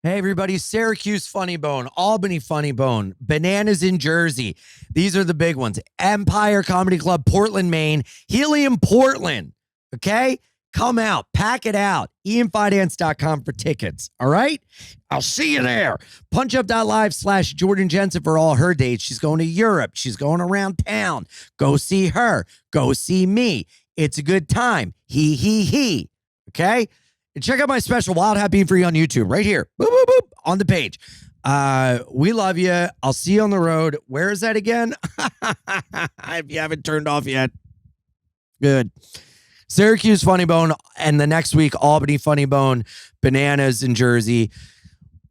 Hey, everybody. Syracuse Funny Bone, Albany Funny Bone, Bananas in Jersey. These are the big ones. Empire Comedy Club, Portland, Maine, Helium, Portland. Okay? Come out. Pack it out. IanFidance.com for tickets. All right? I'll see you there. PunchUp.live/Jordan Jensen for all her dates. She's going to Europe. She's going around town. Go see her. Go see me. It's a good time. He. Okay? And check out my special Wild Hat Being Free on YouTube right here. Boop, boop, boop, on the page. We love you. I'll see you on the road. Where is that again? If you haven't turned off yet. Good. Syracuse Funny Bone, and the next week, Albany Funny Bone, Bananas in Jersey,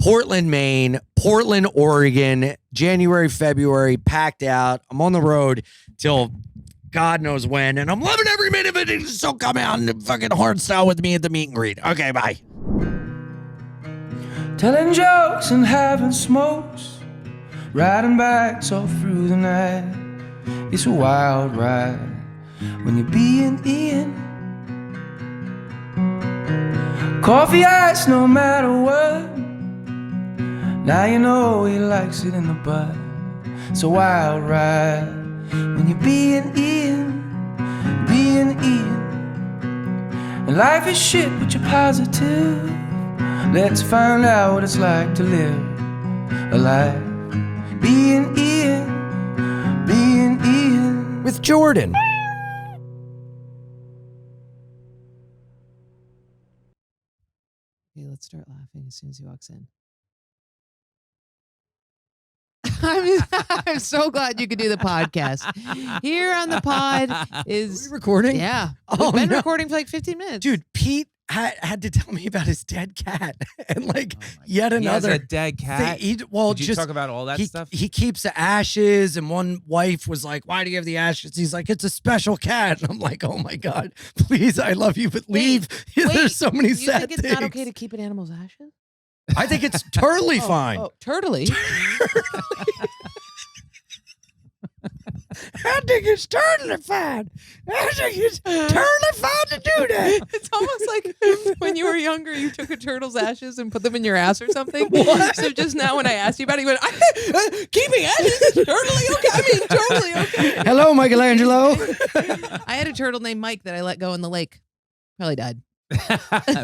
Portland, Maine, Portland, Oregon, January, February, packed out. I'm on the road till God knows when, and I'm loving every minute of it. So come out and fucking hard style with me at the meet and greet. Okay, bye. Telling jokes and having smokes, riding bikes all through the night. It's a wild ride when you're being Ian. Coffee ice no matter what. Now you know he likes it in the butt. It's a wild ride when you're being Ian, being Ian. And life is shit, but you're positive. Let's find out what it's like to live a life being Ian, being Ian. With Jordan. Okay, let's start laughing as soon as he walks in. I'm so glad you could do the podcast. Here on the pod is... Are we recording? Yeah. Oh, We've been no. recording for like 15 minutes. Dude, Pete had to tell me about his dead cat. And like yet He has another a dead cat. thing. Did you talk about all that stuff? He keeps the ashes, and one wife was like, "Why do you have the ashes?" He's like, "It's a special cat." And I'm like, "Oh my God, please, I love you, but leave." There's so many you sad think it's things. not okay to keep an animal's ashes? I think it's totally fine. Oh, turtly. I think it's totally fine. I think it's totally fine to do that. It's almost like when you were younger, you took a turtle's ashes and put them in your ass or something. What? So just now when I asked you about it, you went, keeping ashes is totally okay. I mean, totally okay. Hello, Michelangelo. I had a turtle named Mike that I let go in the lake. Probably died.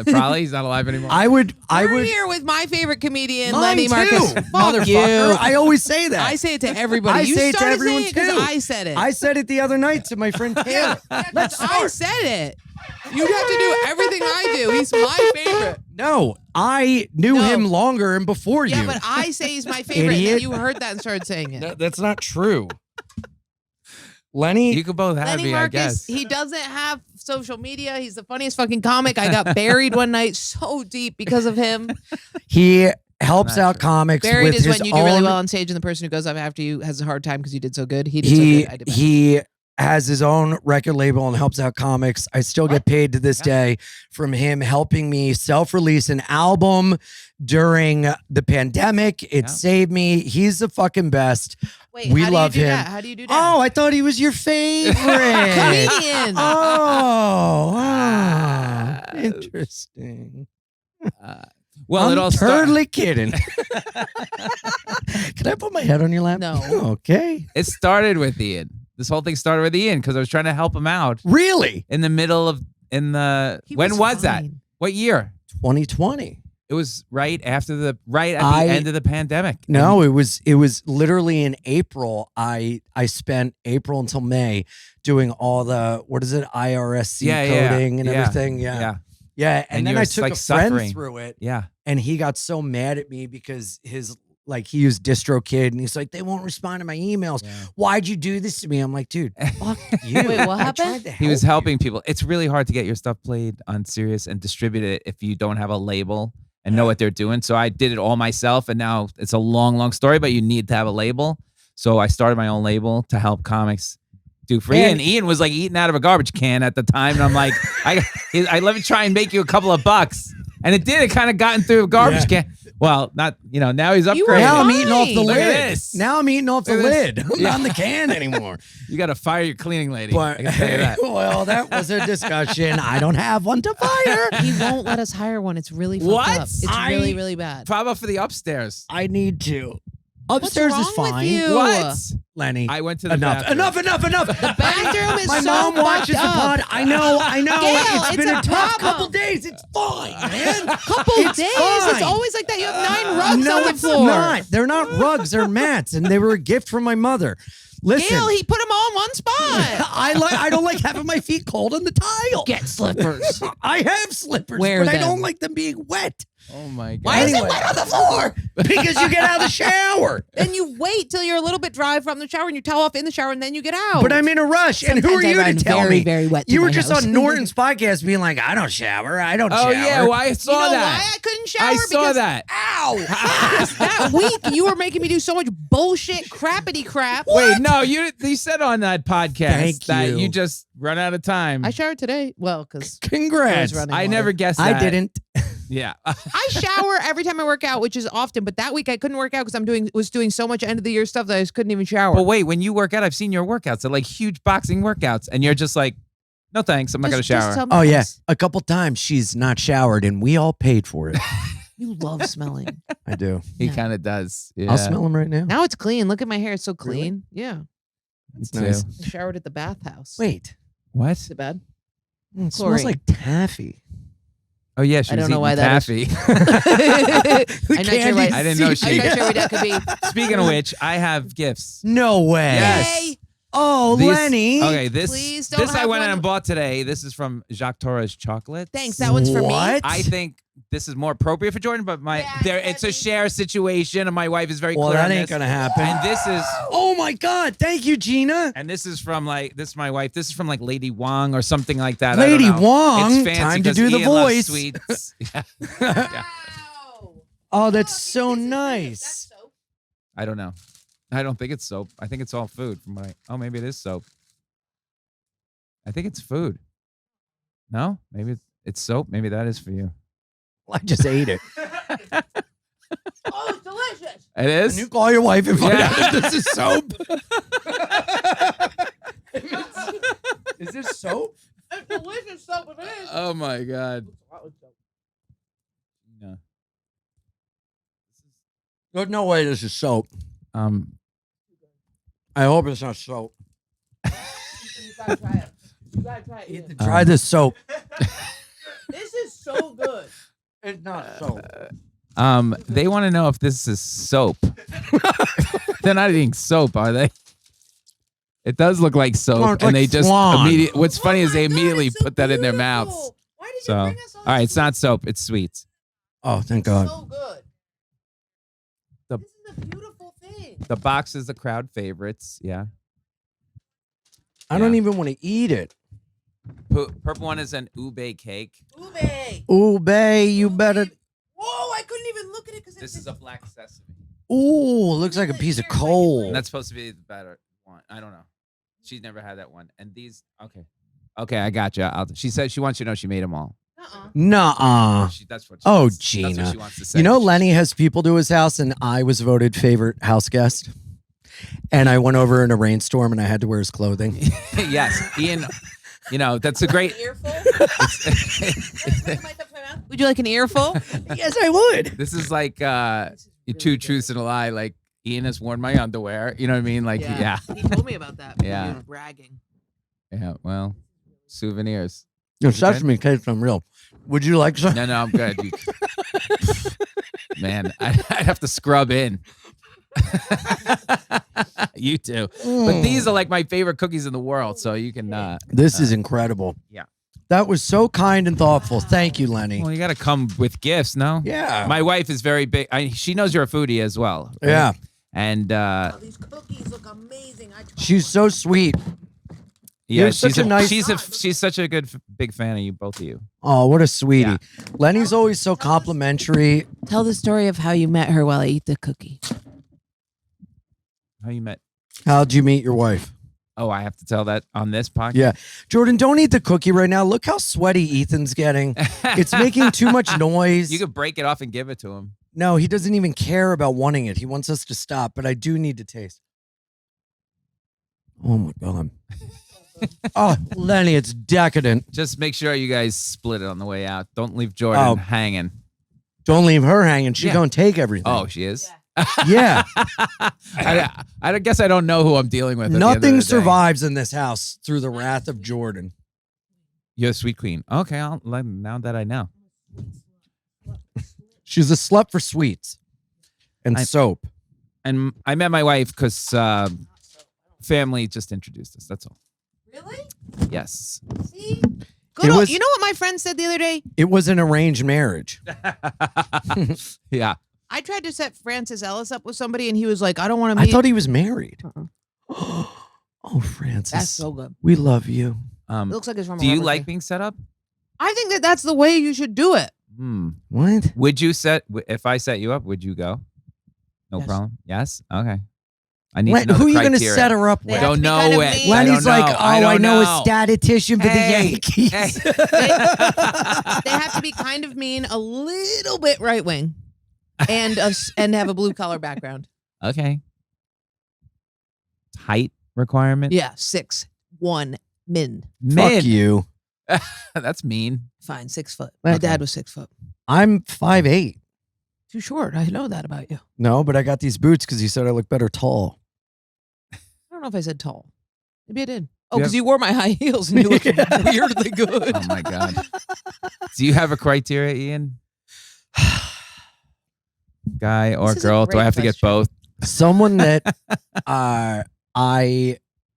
Probably he's not alive anymore. I would We're here with my favorite comedian, Mine Lenny too, Marcus. Fuck motherfucker. you. I always say that. I say it to everybody. I You say it to started everyone, saying it 'cause too. I said it. I said it the other night to my friend Taylor. Let's I start. said it. You have to do everything I do. He's my favorite. No, I knew No. him longer and before Yeah, you. but I say he's my favorite. And Idiot. then you heard that and started saying it. No, that's not true. Lenny, you could both have Lenny me, I Marcus, guess. he doesn't have social media. He's the funniest fucking comic. I got buried one night so deep because of him. he helps Not out true. comics Buried with is his when you do really own- well on stage and the person who goes up after you has a hard time because you did so good. He did so good. I did better. He has his own record label and helps out comics. I still get paid to this day from him helping me self-release an album during the pandemic. It Yeah. saved me. He's the fucking best. Wait, we how love do you do him. That? How do you do that? Oh, I thought he was your favorite. Comedian. Oh, wow. Interesting. Well, I'm it all totally kidding. Can I put my head on your lap? No. Okay. It started with Ian. This whole thing started with Ian because I was trying to help him out Really? in the middle of He when was that? fine. What year? 2020. It was right at the end of the pandemic. No, it was literally in April. I spent April until May doing all the IRSC coding and everything. Yeah. And And then you I were, took like, a friend suffering. through it, Yeah. and he got so mad at me because he used DistroKid, and he's like, they won't respond to my emails. Yeah. Why'd you do this to me? I'm like, dude, fuck you. Wait, what I happened? tried to He was help helping people. It's really hard to get your stuff played on Sirius and distribute it if you don't have a label and know what they're doing. So I did it all myself, and now it's a long, long story, but you need to have a label. So I started my own label to help comics do free. And- And Ian was like eating out of a garbage can at the time, and I'm like, I let me try and make you a couple of bucks. And it did. It kind of got in through a garbage can. Well, not now he's You were upgraded. Now I'm fine. eating off the Look lid. at this. Now I'm eating off the Look at lid. this. I'm not in the can anymore. You got to fire your cleaning lady. But I can tell you that. well, that was a discussion. I don't have one to fire. He won't let us hire one. It's really fucked What? up. It's really, really bad. How about for the upstairs? I need to. What's Upstairs wrong is fine. with you? What? Lenny. I went to the Enough. bathroom. Enough. The bathroom is My so mom watches the fucked pod. up. I know. Gail, It's been a it's a tough problem. couple days. It's fine, man. Couple It's days. fine. It's always like that. You have 9 rugs No, on the it's floor. not. They're not rugs. They're mats, and they were a gift from my mother. Listen, Gail, he put them all in one spot. I don't like having my feet cold on the tile. Get slippers. I have slippers, Wear but I them. don't like them being wet. Oh my god. Why is it Anyway. wet on the floor? Because you get out of the shower. Then you wait till you're a little bit dry from the shower and you towel off in the shower and then you get out. But I'm in a rush. And who are Sometimes I you to run tell very, me? very wet to You were my just house. on Norton's podcast being like, I don't shower. I don't Oh shower. yeah, well, I saw you know that. why I couldn't shower? I saw Because that. Ow. Because that week you were making me do so much bullshit crappity crap. Wait, no, you said on that podcast Thank that you. you just run out of time. I showered today. Well, because Congrats. running I water. never guessed that. I didn't. Yeah. I shower every time I work out, which is often. But that week I couldn't work out because was doing so much end of the year stuff that I just couldn't even shower. But wait, when you work out, I've seen your workouts. They're like huge boxing workouts, and you're just like, no thanks, I'm not gonna shower. tell me Oh, yeah. thanks. A couple times she's not showered, and we all paid for it. You love smelling. I do. He Yeah. kind of does. Yeah. I'll smell them right now. Now it's clean. Look at my hair; it's so clean. Yeah, It's too. nice. I showered at the bathhouse. Wait. What? Is it bad? It Chlorine. smells like taffy. Oh yeah, she I was don't know eating why that taffy. I'm not sure why. I didn't know she- I'm not sure what that could be. Speaking of which, I have gifts. No way. Yes. Yay! Oh, These- Lenny. Okay, this Please don't this I have went one- and bought today. This is from Jacques Torres Chocolate. Thanks. That one's for me. What? I think this is more appropriate for Jordan, but it's a heavy. share situation, and my wife is very Well, clear that on ain't this. gonna happen. And this is Oh my God! Thank you, Gina. this is from my wife. This is from like Lady Wong or something like that. I don't Lady know. Wong, It's fancy time to 'cause do the Ian loves voice. Sweets. Yeah. Yeah. Wow. Oh, that's so nice. I don't know. I don't think it's soap. I think it's all food. From what oh, maybe it is soap. I think it's food. No, maybe it's soap. Maybe that is for you. I just ate it. Oh, it's delicious. It is. Can you call your wife and find Yeah. out if this is soap? Is this soap? It's delicious stuff. It is. Oh my god. No. There's no way this is soap. Um. I hope it's not soap. You gotta try it. You gotta try it. Ian. Try this soap. This is so good. It's not soap. They want to know if this is soap. They're not eating soap, are they? It does look like soap, Oh, it's and like they just flan. immediately. What's funny is Oh they my God, immediately it's so put that in their beautiful. mouths. Why did So, you all bring us all right, this it's not food? soap; it's sweets. Oh, thank God. So good. The- This is a beautiful thing. The box is the crowd favorites. Yeah. I don't Yeah. even want to eat it. Purple one is an ube cake. Ube. Ooh, bae, you better. Whoa! I couldn't even look at it because This is a black sesame. Ooh, looks like a piece of coal. And that's supposed to be the better one. I don't know. She's never had that one. And these, okay, I got you. She said she wants you to know she made them all. Nuh-uh. That's what. Oh, That's Gina. what she wants to say. You know, Lenny has people to his house, and I was voted favorite house guest. And I went over in a rainstorm, and I had to wear his clothing. Yes, Ian. You know that's a great. Earful? Would you like an earful? Yes, I would. This is like two truths and a lie. Like Ian has worn my underwear. You know what I mean? Like yeah. He told me about that. Yeah. You were bragging. Well, souvenirs. Your sesame tastes unreal. Would you like some? No, I'm good. Man, I'd have to scrub in. You too. But these are like my favorite cookies in the world. So you can. This is incredible. Yeah. That was so kind and thoughtful. Thank you, Lenny. Well, you got to come with gifts, no? Yeah. My wife is very big. She knows you're a foodie as well. Right? Yeah. And These cookies look amazing. I tried She's so sweet. yeah, You're such a nice- she's such a good big fan of you, both of you. Oh, what a sweetie. Yeah. Lenny's always so complimentary. Tell the story of how you met her while I eat the cookie. How you met? How'd you meet your wife? Oh, I have to tell that on this podcast. Yeah. Jordan, don't eat the cookie right now. Look how sweaty Ethan's getting. It's making too much noise. You could break it off and give it to him. No, he doesn't even care about wanting it. He wants us to stop, but I do need to taste. Oh my God. Oh, Lenny, it's decadent. Just make sure you guys split it on the way out. Don't leave Jordan hanging. Don't leave her hanging. She's Yeah. going to take everything. Oh, she is? Yeah. I guess I don't know who I'm dealing with. At the end of Nothing the day. survives in this house through the wrath of Jordan. You're a sweet queen. Okay, now that I know. She's a slut for sweets and soap. And I met my wife because family just introduced us. That's all. Really? Yes. See? It was- you know what my friend said the other day? It was an arranged marriage. Yeah. I tried to set Francis Ellis up with somebody, and he was like, "I don't want to meet." I thought he was married. Uh-uh. Oh, Francis. That's so good. We love you. It looks like it's from. Do you like being set up? I think that that's the way you should do it. What? Would you if I set you up, would you go? No Yes. problem. Yes? Okay. I need to know Who are the you going to criteria. set her up They with? have Don't to be know kind of it. mean. Lenny's I don't like, know. I know a know. statistician for Hey, the Yankees. hey. They have to be kind of mean, a little bit right wing, and have a blue collar background. Okay. Height requirement? Yeah, 6'1" min. Fuck you. That's mean. Fine, 6 foot. My Okay. dad was 6 foot. I'm 5'8". Too short. I know that about you. No, but I got these boots because he said I look better tall. I don't know if I said tall. Maybe I did. Oh, Yeah. because you wore my high heels and you look weirdly good. Oh my God. Do you have a criteria, Ian? Guy or This is a girl? Do I great have to get question. both? Someone that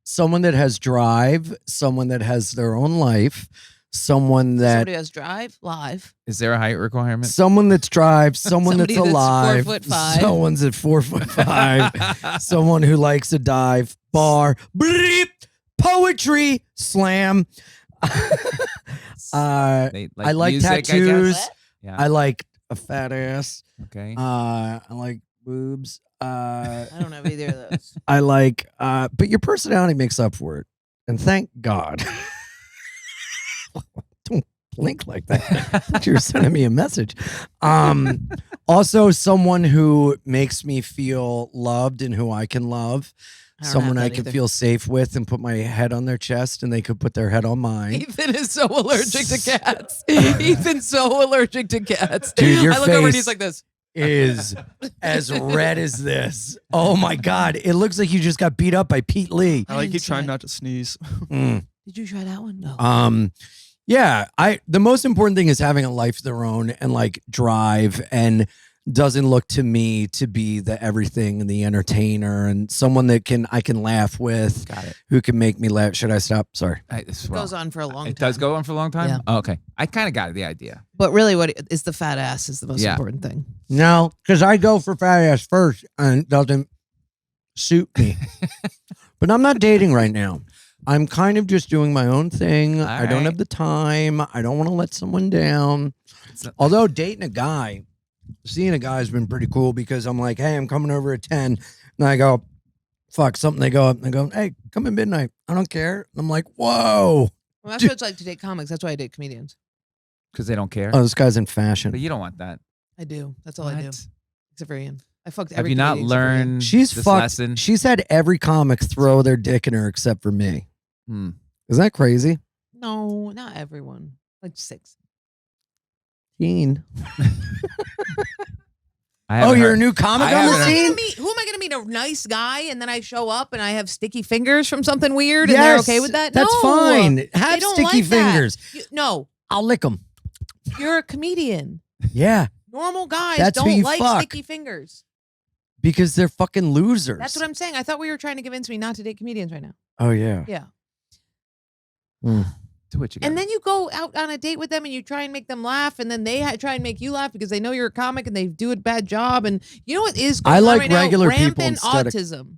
someone that has drive, someone that has their own life, someone that Somebody has drive live. Is there a height requirement? someone that's drive, someone Somebody that's that's alive, 4'5". someone's at 4'5", someone who likes a dive, bar, bleep, poetry, slam. They I like music, I guess? tattoos. Yeah. I like a fat ass. Okay. I like boobs. I don't have either of those. I like, but your personality makes up for it. And thank God. Don't blink like that. I thought you were sending me a message. Also, someone who makes me feel loved and who I can love. I don't Someone have I that can either. feel safe with and put my head on their chest and they could put their head on mine. Ethan is so allergic to cats. Ethan's so allergic to cats. Dude, your I look over and face- he's like this. Is as red as this. Oh my God. It looks like you just got beat up by Pete Lee. I like you didn't trying say it. not to sneeze. Mm. Did you try that one? No. Yeah, the most important thing is having a life of their own and like drive and doesn't look to me to be the everything and the entertainer and someone that I can laugh with, Got it. who can make me laugh. Should I stop? Sorry. It goes on for a long time. It does go on for a long time? Yeah. Oh, okay. I kind of got the idea. But really, what is the fat ass is the most Yeah. important thing. No, because I go for fat ass first and it doesn't suit me. But I'm not dating right now. I'm kind of just doing my own thing. All I don't right. have the time. I don't want to let someone down. It's not- Although dating a guy, seeing a guy has been pretty cool because I'm like, hey, I'm coming over at 10. And I go, fuck, something. They go up and they go, hey, come at midnight. I don't care. And I'm like, whoa. Well, that's what it's like to date comics. That's why I date comedians. Because they don't care. Oh, this guy's in But fashion. you don't want that. I do. That's all I do. What? Except for Ian. I fucked Have every you not comedian except for Ian. learned She's this fucked. lesson? She's had every comic throw their dick in her except for me. Hmm. Is that crazy? No, not everyone. Like 6. Keen. I haven't Oh, you're a heard- new comic I on the haven't heard- scene? Who am I going to meet? A nice guy, and then I show up and I have sticky fingers from something weird, and they're okay with that? That's No. fine. Have They don't sticky like that. fingers. No, I'll lick them. you're a comedian. Yeah, Normal guys That's who don't you like fuck. sticky fingers. because they're fucking losers. That's what I'm saying. I thought we were trying to convince me not to date comedians right now. Oh, yeah. Yeah. Do what you got. And then you go out on a date with them and you try and make them laugh, and then they try and make you laugh because they know you're a comic and they do a bad job. And you know what is going I on like right now? regular people Rampant instead of autism.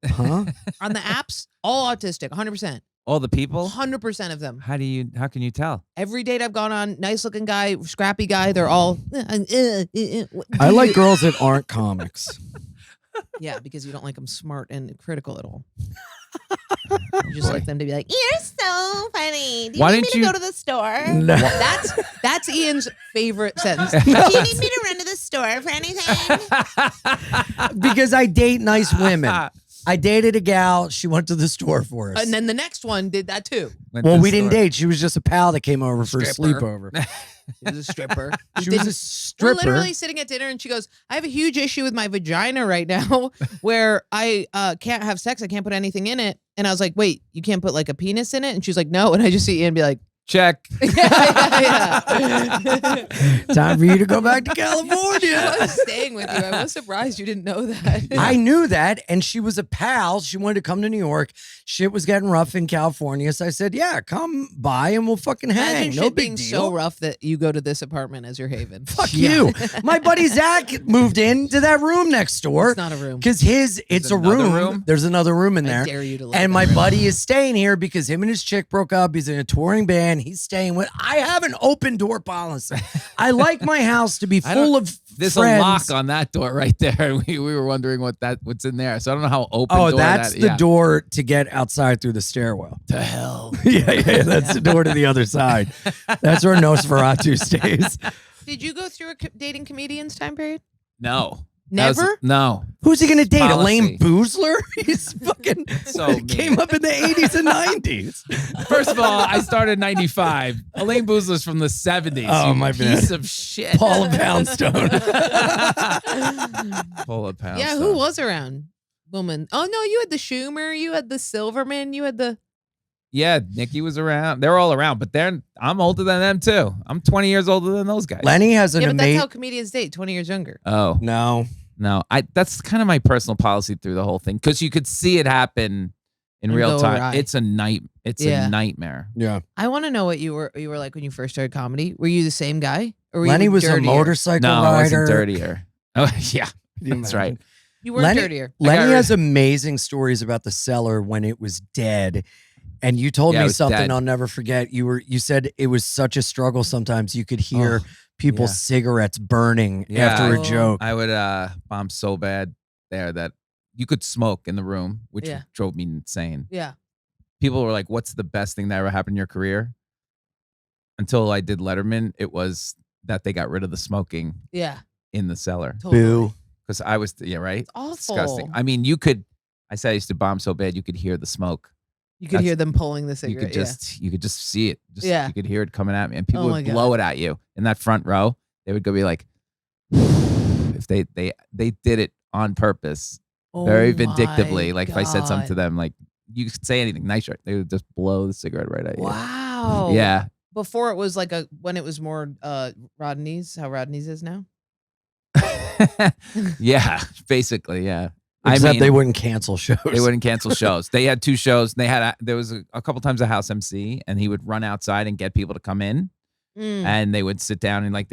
Huh? On the apps, all autistic, 100%. all the people. 100% of them. How can you tell? Every date I've gone on, nice looking guy, scrappy guy, they're all. I like girls that aren't comics. Yeah, because you don't like them smart and critical at all. You just like them to be like, you're so funny. Do you Why need me didn't to you- go to the store? No. That's Ian's favorite sentence. Do you need me to run to the store for anything? Because I date nice women. I dated a gal. She went to the store for us. And then the next one did that too. Well, we didn't date. She was just a pal that came over for a Stripper. sleepover. She was a stripper. She was a We're stripper. literally sitting at dinner and she goes, I have a huge issue with my vagina right now where I can't have sex. I can't put anything in it. And I was like, wait, you can't put like a penis in it? And she's like, no. And I just see Ian be like, Check. yeah. Time for you to go back to I California. was staying with you. I was surprised you didn't know that. I knew that, and she was a pal. She wanted to come to New York. Shit was getting rough in California, so I said, "Yeah, come by and we'll fucking hang." Imagine No shit big being deal. so rough that you go to this apartment as your haven. Fuck you. My buddy Zach moved into that room next door It's not a room. because it's a another room. room? There's another room in I there. dare you to live And in my that room. buddy is staying here because him and his chick broke up. He's in a touring band. He's staying with. I have an open door policy. I like my house to be I don't- full of There's friends. a lock on that door right there. We were wondering what's in there. So I don't know how open. Oh, door that's that, the yeah. door to get outside through the stairwell. To hell. yeah, that's the door to the other side. That's where Nosferatu stays. Did you go through a dating comedians time period? No. That was- Never? no. Who's he gonna date? Policy. Elaine Boozler? He's fucking So mean. came up in the 80s and 90s. First of all, I started in 95. Elaine Boozler's from the 70s. Oh, you my piece bad. of shit. Paula Poundstone. Paula Poundstone. Yeah, who was around? Woman. Oh no, you had the Schumer, you had the Silverman, you had the Yeah, Nikki was around. They're all around, but I'm older than them too. I'm 20 years older than those guys. Lenny has an yeah, but that's amazing. how comedians date, 20 years younger. Oh, No. no. That's kind of my personal policy through the whole thing because you could see it happen in And real go time. awry. It's a Yeah. nightmare. Yeah. I want to know what you were like when you first started comedy. Were you the same guy? Or were Lenny you was a dirtier? motorcycle No, I rider. wasn't dirtier. Oh, yeah. Can you That's imagine? right. You weren't Lenny- dirtier. Lenny rid- has amazing stories about the cellar when it was dead. And you told Yeah, it me was something dead. I'll never forget. You said it was such a struggle sometimes you could hear Oh, people's yeah. cigarettes burning Yeah. after a Oh. joke. I would bomb so bad there that you could smoke in the room, which Yeah. drove me insane. Yeah. People were like, "What's the best thing that ever happened in your career?" Until I did Letterman, it was that they got rid of the smoking Yeah. in the cellar Totally. Boo. because I was right. It's awful. Disgusting. I mean, you could. I said I used to bomb so bad you could hear the smoke. You could That's- hear them pulling the You cigarette. could you could just see it. Just, Yeah. you could hear it coming at me, and people Oh my would blow it at you in that front row. They would go be like, if they did it on purpose, yeah. very Oh vindictively. my Like if I said something to God. them, like you could say anything nice, right? They would just blow the cigarette right at you. Wow. Yeah. Before it was like when it was more Rodney's, how Rodney's is now. Yeah, basically, yeah. Except they wouldn't cancel shows. They wouldn't cancel shows. They had 2 shows. They had there was a couple times a house MC, and he would run outside and get people to come in, Mm. and they would sit down and like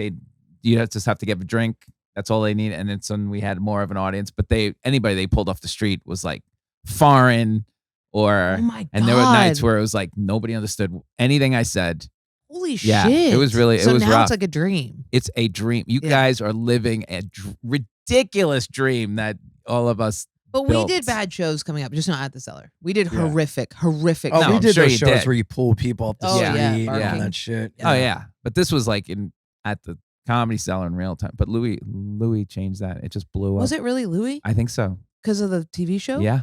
you just have to get a drink. That's all they need. And then when we had more of an audience, but anybody they pulled off the street was like foreign or Oh my God. and there were nights where it was like nobody understood anything I said. Holy Yeah, shit. it was really- it so was now rough. it's like a dream. It's a dream. You Yeah. guys are living a ridiculous dream that all of us. But built. we did bad shows coming up, just not at the cellar. We did Yeah. horrific. Oh, No, we I'm did sure those you shows did. where you pull people up the Oh, street yeah, and all barking. that shit. Oh yeah, but this was like at the Comedy Cellar in real time. But Louis changed that. It just blew up. Was it really Louis? I think so. Because of the TV show? Yeah.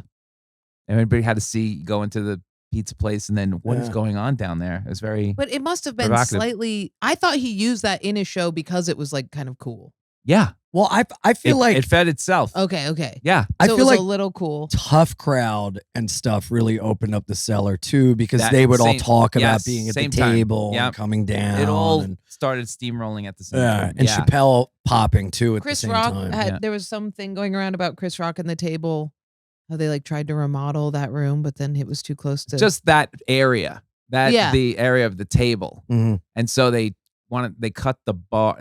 Everybody had to go into the pizza place and then what is Yeah. going on down there? It was very But it must have been Provocative. slightly. I thought he used that in his show because it was like kind of cool. yeah. Well, I feel like it fed itself. Okay. Yeah. I So feel it was like a little cool. Tough Crowd and stuff really opened up the cellar too because That they would all same- talk about yes, being at the same time. table and Yep. coming down. It all and, started steamrolling at the same yeah, time. and Chappelle popping too at Chris the same Rock time. had Yeah. there was something going around about Chris Rock and the table. How they like tried to remodel that room, but then it was too close to Just that area. Yeah. The area of the table. Mhm. And so they wanted to cut the bar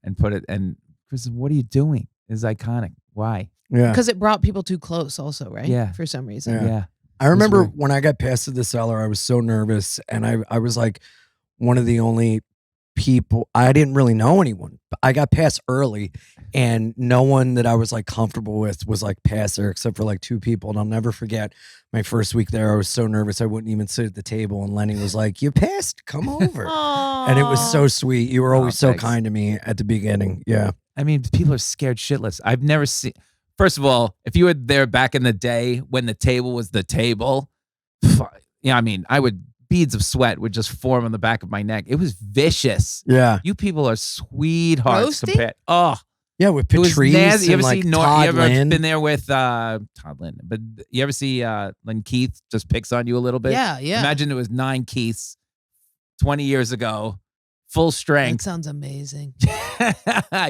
and put it and Chris said, "What are you doing? It's iconic. Why?" Yeah. because it brought people too close also, right? Yeah. For some reason. Yeah. Yeah. I remember weird. when I got past to the cellar, I was so nervous, and I was like one of the only people. I didn't really know anyone. I got past early, and no one that I was like comfortable with was like past there except for like 2 people. And I'll never forget my first week there. I was so nervous I wouldn't even sit at the table. And Lenny was like, "You passed, come over." And it was so sweet. You were always so thanks. kind to me at the beginning. Yeah. I mean, people are scared shitless. I've never seen. First of all, if you were there back in the day when the table was the table, I mean, beads of sweat would just form on the back of my neck. It was vicious. Yeah. You people are sweethearts Roasting? compared. Oh, Yeah, with it was Patrice nasty. You and ever like see Todd you ever Lynn. been there with Todd Lynn? But you ever see when Keith just picks on you a little bit? Yeah, yeah. Imagine it was 9 Keiths 20 years ago, full That strength. sounds amazing.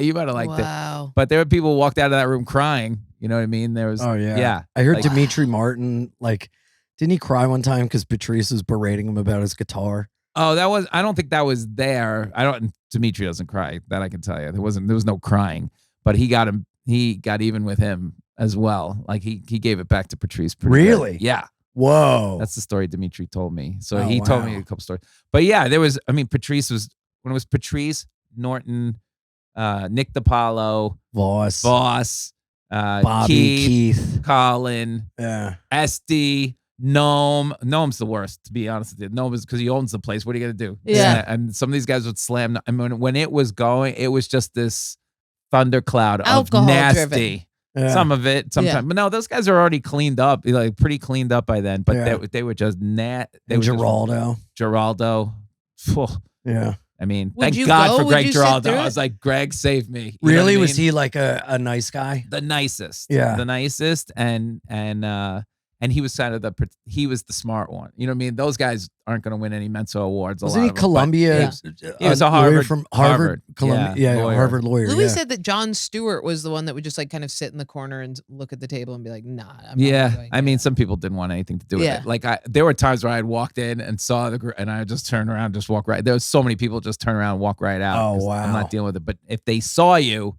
You might have liked it. Wow. But there were people who walked out of that room crying. You know what I mean? There was. Oh yeah. Yeah. I heard Like- Dimitri Martin, like, didn't he cry one time because Patrice was berating him about his guitar? Oh, I don't think that was there. Dimitri doesn't cry. That I can tell you. There was no crying, but he got even with him as well. Like he gave it back to Patrice. Pretty good. Really? Yeah. Whoa. That's the story Dimitri told me. So Oh, he told me wow. a couple stories. But yeah, Patrice was, when it was Patrice, Norton, Nick DiPaolo, Voss, Bobby, Keith. Colin, Yeah. SD, Gnome. Gnome's the worst, to be honest with you. Gnome is because he owns the place. What are you gonna do? Yeah. And some of these guys would slam. I mean, when it was going, it was just this thundercloud of Alcohol nasty. driven. Yeah. Some of it, sometimes. Yeah. But no, those guys are already cleaned up, like pretty cleaned up by then. But Yeah. they were just They And were just- Geraldo. Geraldo. Phew. Yeah. I mean, Would thank you God go? for Would Greg you sit Geraldo. through I it? was like, Greg, save me. You know Really? what I Was mean? he like a nice guy? The nicest? Yeah. the nicest, and he was kind of he was the smart one. You know what I mean? Those guys aren't going to win any Mensa awards. Wasn't he lot of them, but- Columbia? He was a lawyer Harvard- from Harvard, Harvard, Columbia. Yeah, lawyer. Harvard lawyer. Louis yeah. said that Jon Stewart was the one that would just like kind of sit in the corner and look at the table and be like, "Nah." I'm not Yeah, going I mean, here." some people didn't want anything to do with Yeah. it. Like there were times where I had walked in and saw the group, and I would just turn around, just walk right. There was so many people just turn around, and walk right out. Oh, 'cause wow. I'm not dealing with it. But if they saw you,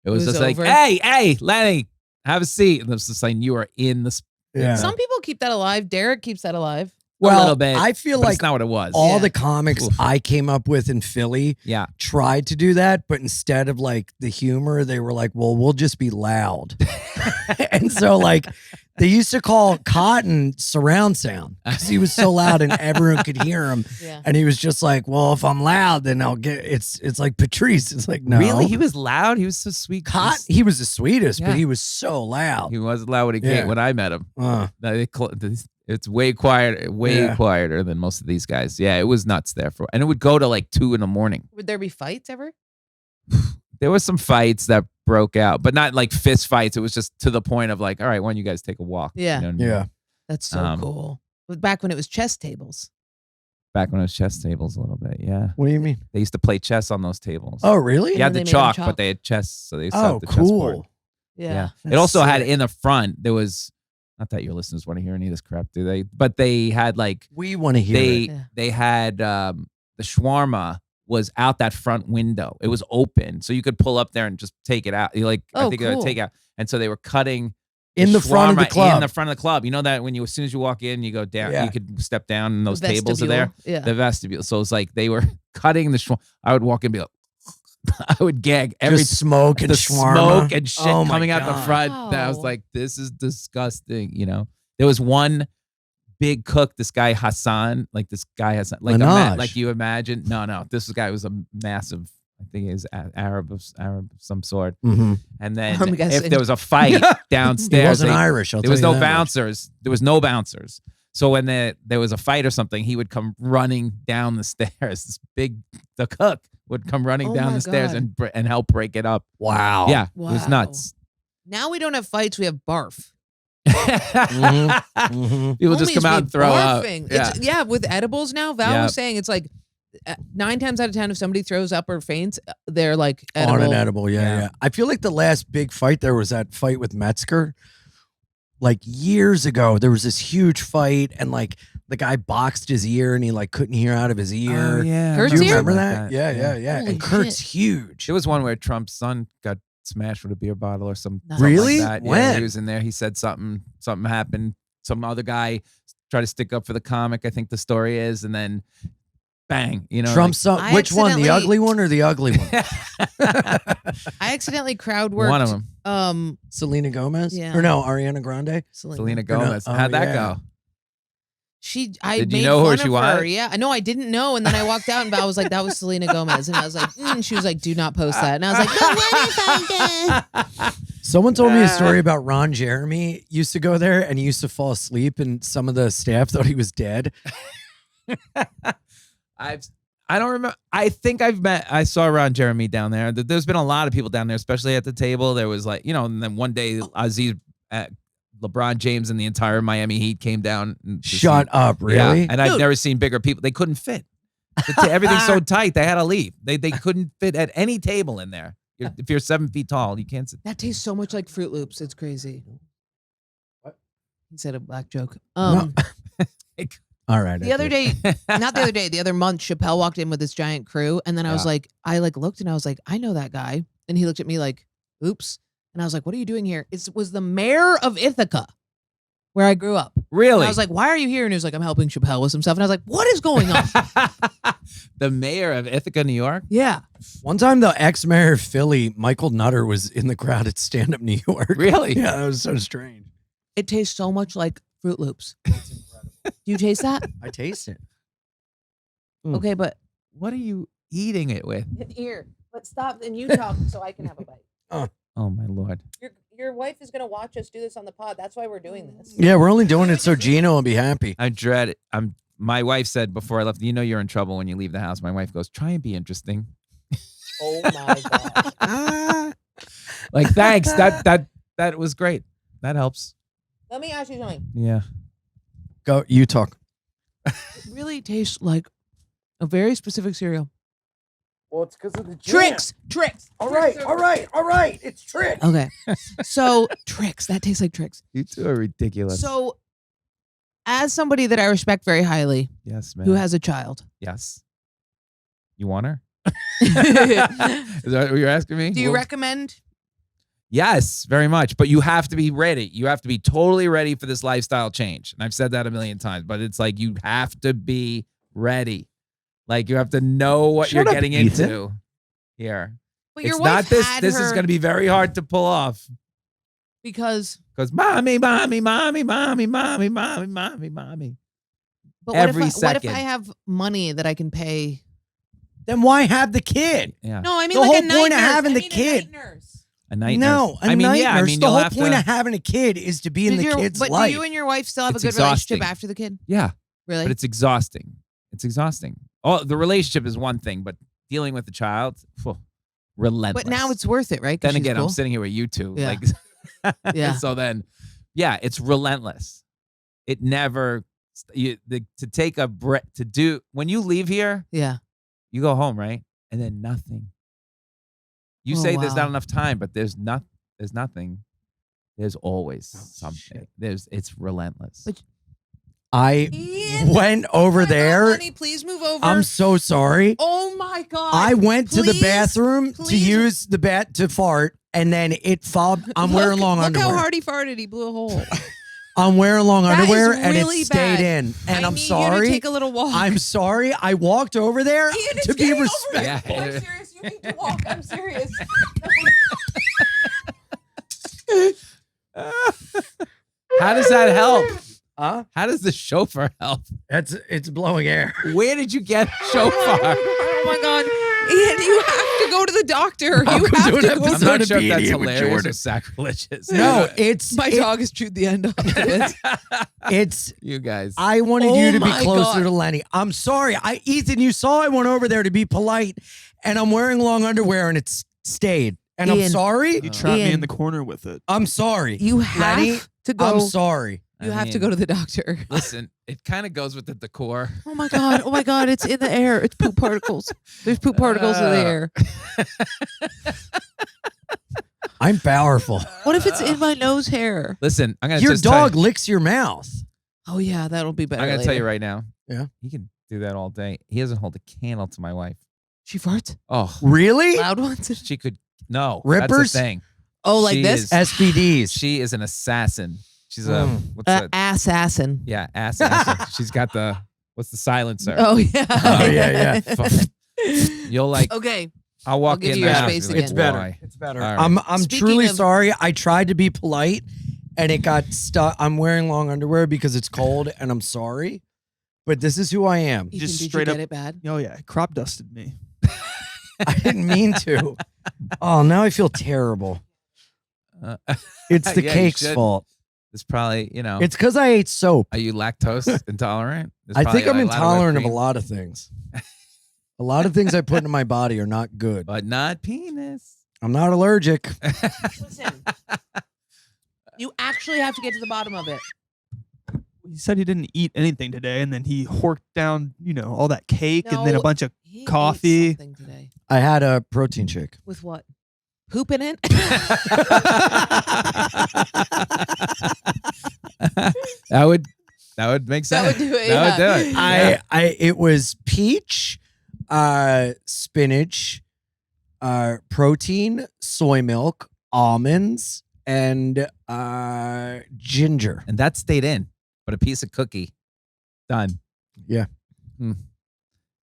it was was just like, over. hey, Lenny, have a seat. And it was just like you are in the. Yeah. Some people keep that alive. Derek keeps that alive. Well, little bit, I feel but like it's not what it was. all Yeah. the comics Oof. I came up with in Philly Yeah. tried to do that, but instead of like the humor, they were like, well, we'll just be loud. And so like they used to call Cotton surround sound because he was so loud and everyone could hear him. Yeah. And he was just like, well, if I'm loud, then I'll get it's like Patrice. It's like, no. Really? He was loud. He was so sweet. He was the sweetest, Yeah. but he was so loud. He was loud when he Yeah. came when I met him. Uh, It's way quieter, Yeah. quieter than most of these guys. Yeah, it was nuts there and it would go to like 2 a.m. Would there be fights ever? There was some fights that broke out, but not like fist fights. It was just to the point of like, all right, why don't you guys take a walk? Yeah. You know what I mean? yeah. That's so Um, cool. But back when it was chess tables. Back when it was chess tables a little bit. Yeah. What do you mean? They used to play chess on those tables. Oh, really? you had then the they made 'em chalk, chalk. but they had chess. So they used to have Oh, the chessboard. cool. Yeah. It That's also had sick. in the front, there was, not that your listeners want to hear any of this crap, do they? But they had like, We want to hear they it. Yeah. they had the shawarma was out that front window. It was open, so you could pull up there and just take it out. You like, I Oh, think they would take cool. out, and so they were cutting In the front of the shawarma club. In the front of the club, you know that when as soon as you walk in, you go down. Yeah. You could step down, and The those tables are there. vestibule. Yeah. The vestibule. So it's like they were cutting the shawarma. I would walk in and be like, I would gag every Just smoke and the shawarma. smoke and shit Oh my coming out the God. front. That I was Wow. like, this is disgusting. You know, there was one big cook, this guy Hassan, like Minaj. like you imagine. No, this guy was a massive. I think he was Arab of some sort. Mhm. And then I'm if guessing. there was a fight He downstairs, wasn't they- Irish. I'll there was tell no you that much. bouncers. There was no bouncers. So when there was a fight or something, he would come running down the stairs. The cook would come running Oh down my the stairs God. and help break it up. Wow. Yeah, it was Wow. nuts. Now we don't have fights. We have barf. Mhm. People just Homies come out be and throw up. barfing. Yeah. Yeah, with edibles now. Val Yeah. was saying it's like 9 times out of 10, if somebody throws up or faints, they're like On edible. an edible, yeah, Yeah. yeah. I feel like the last big fight there was that fight with Metzger. Like years ago, there was this huge fight, and like the guy boxed his ear, and he like couldn't hear out of his ear. Oh, yeah. Kurt's Do you ear? remember that? Yeah. Holy And Kurt's shit. huge. There was one where Trump's son got smashed with a beer bottle or something. Nice. Really? Like that. Yeah, When? he was in there. He said something happened. Some other guy tried to stick up for the comic, I think the story is, and then bang. You know, Trump's son. I Which one? The accidentally- ugly one or the ugly one? I accidentally crowd worked one of them. Selena Gomez? Yeah. Or no, Ariana Grande? Selena no- Gomez. oh, How'd that yeah. go? I Did you made know who fun she of was? her. Yeah, no, I didn't know, and then I walked out, and Val was like, "That was Selena Gomez," and I was like, She was like, "Do not post that," and I was like, "No, what if I did?" Someone told me a story about Ron Jeremy used to go there and he used to fall asleep and some of the staff thought he was dead. I don't remember. I think I saw Ron Jeremy down there. There's been a lot of people down there, especially at the table. There was like, and then one day Aziz, LeBron James and the entire Miami Heat came down. Shut up, really? Yeah, and I've Dude. never seen bigger people. They couldn't fit. Everything's so tight. They had to leave. They couldn't fit at any table in there. If you're 7 feet tall, you can't sit. That tastes so much like Fruit Loops. It's crazy. What? He said a black joke. No. All right. The other day, not the other day, the other month, Chappelle walked in with this giant crew, and then I was like, I looked and I was like, I know that guy, and he looked at me like, oops, and I was like, what are you doing here? It was the mayor of Ithaca, where I grew up. Really? And I was like, why are you here? And he was like, I'm helping Chappelle with some stuff, and I was like, what is going on? The mayor of Ithaca, New York. Yeah, One time, the ex-mayor of Philly, Michael Nutter, was in the crowd at Stand Up New York. Really? Yeah, that was so strange. it tastes so much like Fruit Loops. Do you taste that? I taste it. Okay, but What are you eating it with? here, but stop and you talk so I can have a bite. Oh my Lord. Your wife is gonna watch us do this on the pod. That's why we're doing this. Yeah, we're only doing it so Gino will be happy. I dread it. My wife said before I left, you're in trouble when you leave the house. My wife goes, try and be interesting. Oh my god. Like, thanks. That was great. That helps. Let me ask you something. Yeah. Go, you talk. It really tastes like a very specific cereal. Well, it's because of the Tricks. All right. It's Tricks. Okay. So Tricks. That tastes like Tricks. You two are ridiculous. So, as somebody that I respect very highly, yes, man. who has a child, Yes. You want her? do Is that what you're asking me? you Well, recommend? Yes, very much. But you have to be ready. You have to be totally ready for this lifestyle change. And I've said that a million times, but it's like you have to be ready. Like you have to know what Shut you're up, getting Ethan. into here. But It's your not wife this. had This is her going to be very hard to pull off because. because mommy. But What Every if what if second. I have money that I can pay? Then why have the kid? Yeah. No, I mean The like whole a night point of nurse. having I the mean a kid. night nurse. A night No, nurse. a I mean, night yeah. nurse. I mean, the you'll whole have point to. of having a kid is to be in the kid's But life. do you and your wife still have It's a good relationship exhausting. after the kid? Yeah, Really? but it's exhausting. It's exhausting. Oh, the relationship is one thing, but dealing with the child, relentless. But now it's worth it, right? 'Cause Then she's again, cool. I'm sitting here with you two. Yeah. Like, Yeah. So then, yeah, it's relentless. It never. To take a breath to do when you leave here, Yeah. you go home, right, and then nothing. You Oh, say there's not wow. enough time, but there's nothing. There's always Oh, something. shit. It's relentless. But- I Ian, went over oh my God, there. Lenny, please move over. I'm so sorry. Oh my god! I went to the Please, bathroom to please. use the to fart, and then it fobbed. I'm wearing long look underwear. how hard he farted. He blew a hole. I'm wearing long That is underwear, and really it stayed bad. in. And I I'm need You sorry. to take a little walk. I'm sorry. I walked over there Ian, it's to be getting over respectful. it. I'm serious. You need to walk. I'm serious. How does that help? Huh? How does the chauffeur help? It's blowing air. Where did you get chauffeur? Oh my god, Ian, you have to go to the doctor. I'm You have doing to an go. episode I'm To not of sure if that's Idiot with hilarious or Jordan. sacrilegious. No, it's My dog has chewed the end off of it. It's. You guys. I wanted Oh you to be my closer God. to Lenny. I'm sorry. Ethan, you saw I went over there to be polite, and I'm wearing long underwear, and it's stayed. And I'm Ian. sorry. You trapped me Ian. in the corner with it. I'm sorry. You have Lenny, to go. I'm sorry. You I have to mean, go to the doctor. Listen, it kind of goes with the decor. Oh my god! Oh my god! It's in the air. It's poop particles. There's poop particles in the air. I'm powerful. What if it's in my nose hair? Listen, I'm gonna Your just dog Tell licks your mouth. Oh yeah, that'll be better. I'm gonna tell you later. right now. Yeah. He can do that all day. He doesn't hold a candle to my wife. She farts. Oh, Really? Loud ones. she could. No, Rippers? That's the thing. Oh, like She this. is- SPDs. She is an assassin. She's a what's that? Assassin. Yeah, assassin. She's got the What's the silencer? Oh yeah. Oh, yeah. Fuck. You'll like. Okay. I'll walk I'll give in you your there. space and be like, It's again. better. "Why?" It's better. All right. I'm Speaking truly of- sorry. I tried to be polite, and it got stuck. I'm wearing long underwear because it's cold, and I'm sorry, but this is who I am. Ethan, Just did straight you up- get it bad? Oh yeah, crop dusted me. I didn't mean to. Oh, now I feel terrible. Uh, It's the Yeah, you cake's should. fault. It's probably It's because I ate soap. Are you lactose intolerant? There's I think probably I'm a lot intolerant of whipped a cream, lot of things. A lot of things I put in my body are not good. but not penis. I'm not allergic. Listen. You actually have to get to the bottom of it. He said he didn't eat anything today, and then he horked down, all that cake, and then a No. bunch of He ate Coffee. something today. I had a protein shake. With what? Poop in it? That would make sense. That would do it, That would do it. I it was peach, spinach, protein, soy milk, almonds, and ginger. And that stayed in, but a piece of cookie. Done. Yeah.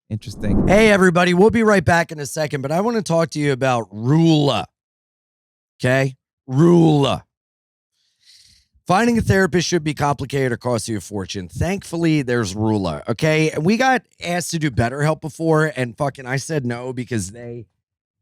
Interesting. Hey everybody, we'll be right back in a second, but I want to talk to you about Rula. Okay? Rula. Finding a therapist should be complicated or cost you a fortune. Thankfully, there's Rula. Okay? And we got asked to do BetterHelp before, and fucking I said no because they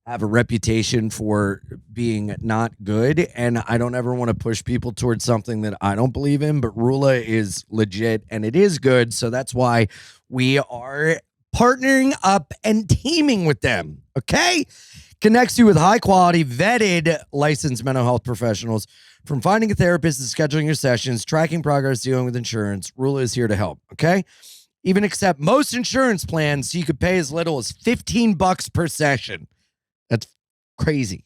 have a reputation for being not good, and I don't ever want to push people towards something that I don't believe in, but Rula is legit and it is good, so that's why we are partnering up and teaming with them. Okay? Connects you with high quality, vetted, licensed mental health professionals. From finding a therapist to scheduling your sessions, tracking progress, dealing with insurance, Rula is here to help. Okay? Even accept most insurance plans, so you could pay as little as $15 per session. That's crazy.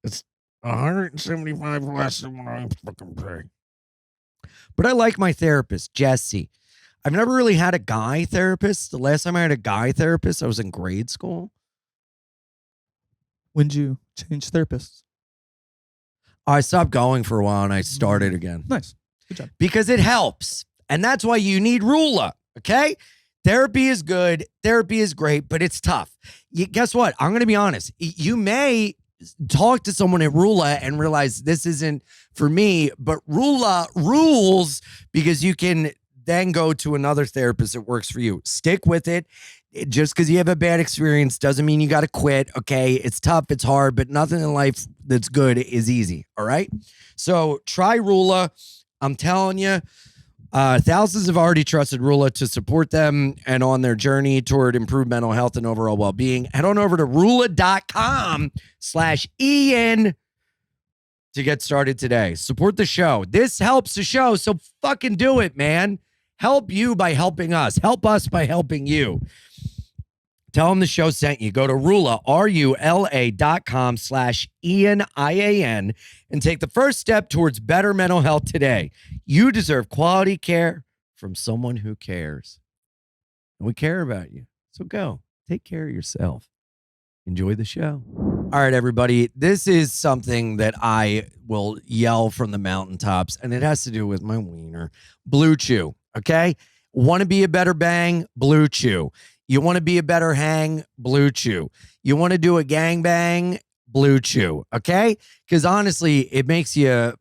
It's $175 less than what I fucking pay. But I like my therapist, Jesse. I've never really had a guy therapist. The last time I had a guy therapist, I was in grade school. When'd you change therapists? I stopped going for a while and I started again Nice. Good job. because it helps. And that's why you need Rula. Okay? Therapy is good. Therapy is great, but it's tough. Guess what? I'm going to be honest. You may talk to someone at Rula and realize this isn't for me, but Rula rules because you can then go to another therapist that works for you. Stick with it. Just because you have a bad experience doesn't mean you got to quit. Okay. It's tough. It's hard, but nothing in life that's good is easy. All right. So try Rula. I'm telling you, thousands have already trusted Rula to support them and on their journey toward improved mental health and overall well-being. Head on over to Rula.com/Ian to get started today. Support the show. This helps the show. So fucking do it, man. Help you by helping us. Help us by helping you. Tell them the show sent you. Go to Rula, RULA.com/Ian, IAN, and take the first step towards better mental health today. You deserve quality care from someone who cares. And we care about you. So go. Take care of yourself. Enjoy the show. All right, everybody. This is something that I will yell from the mountaintops, and it has to do with my wiener. BlueChew, okay? Want to be a better bang? BlueChew. You want to be a better hang? BlueChew. You want to do a gangbang? BlueChew, okay? Because honestly, it makes you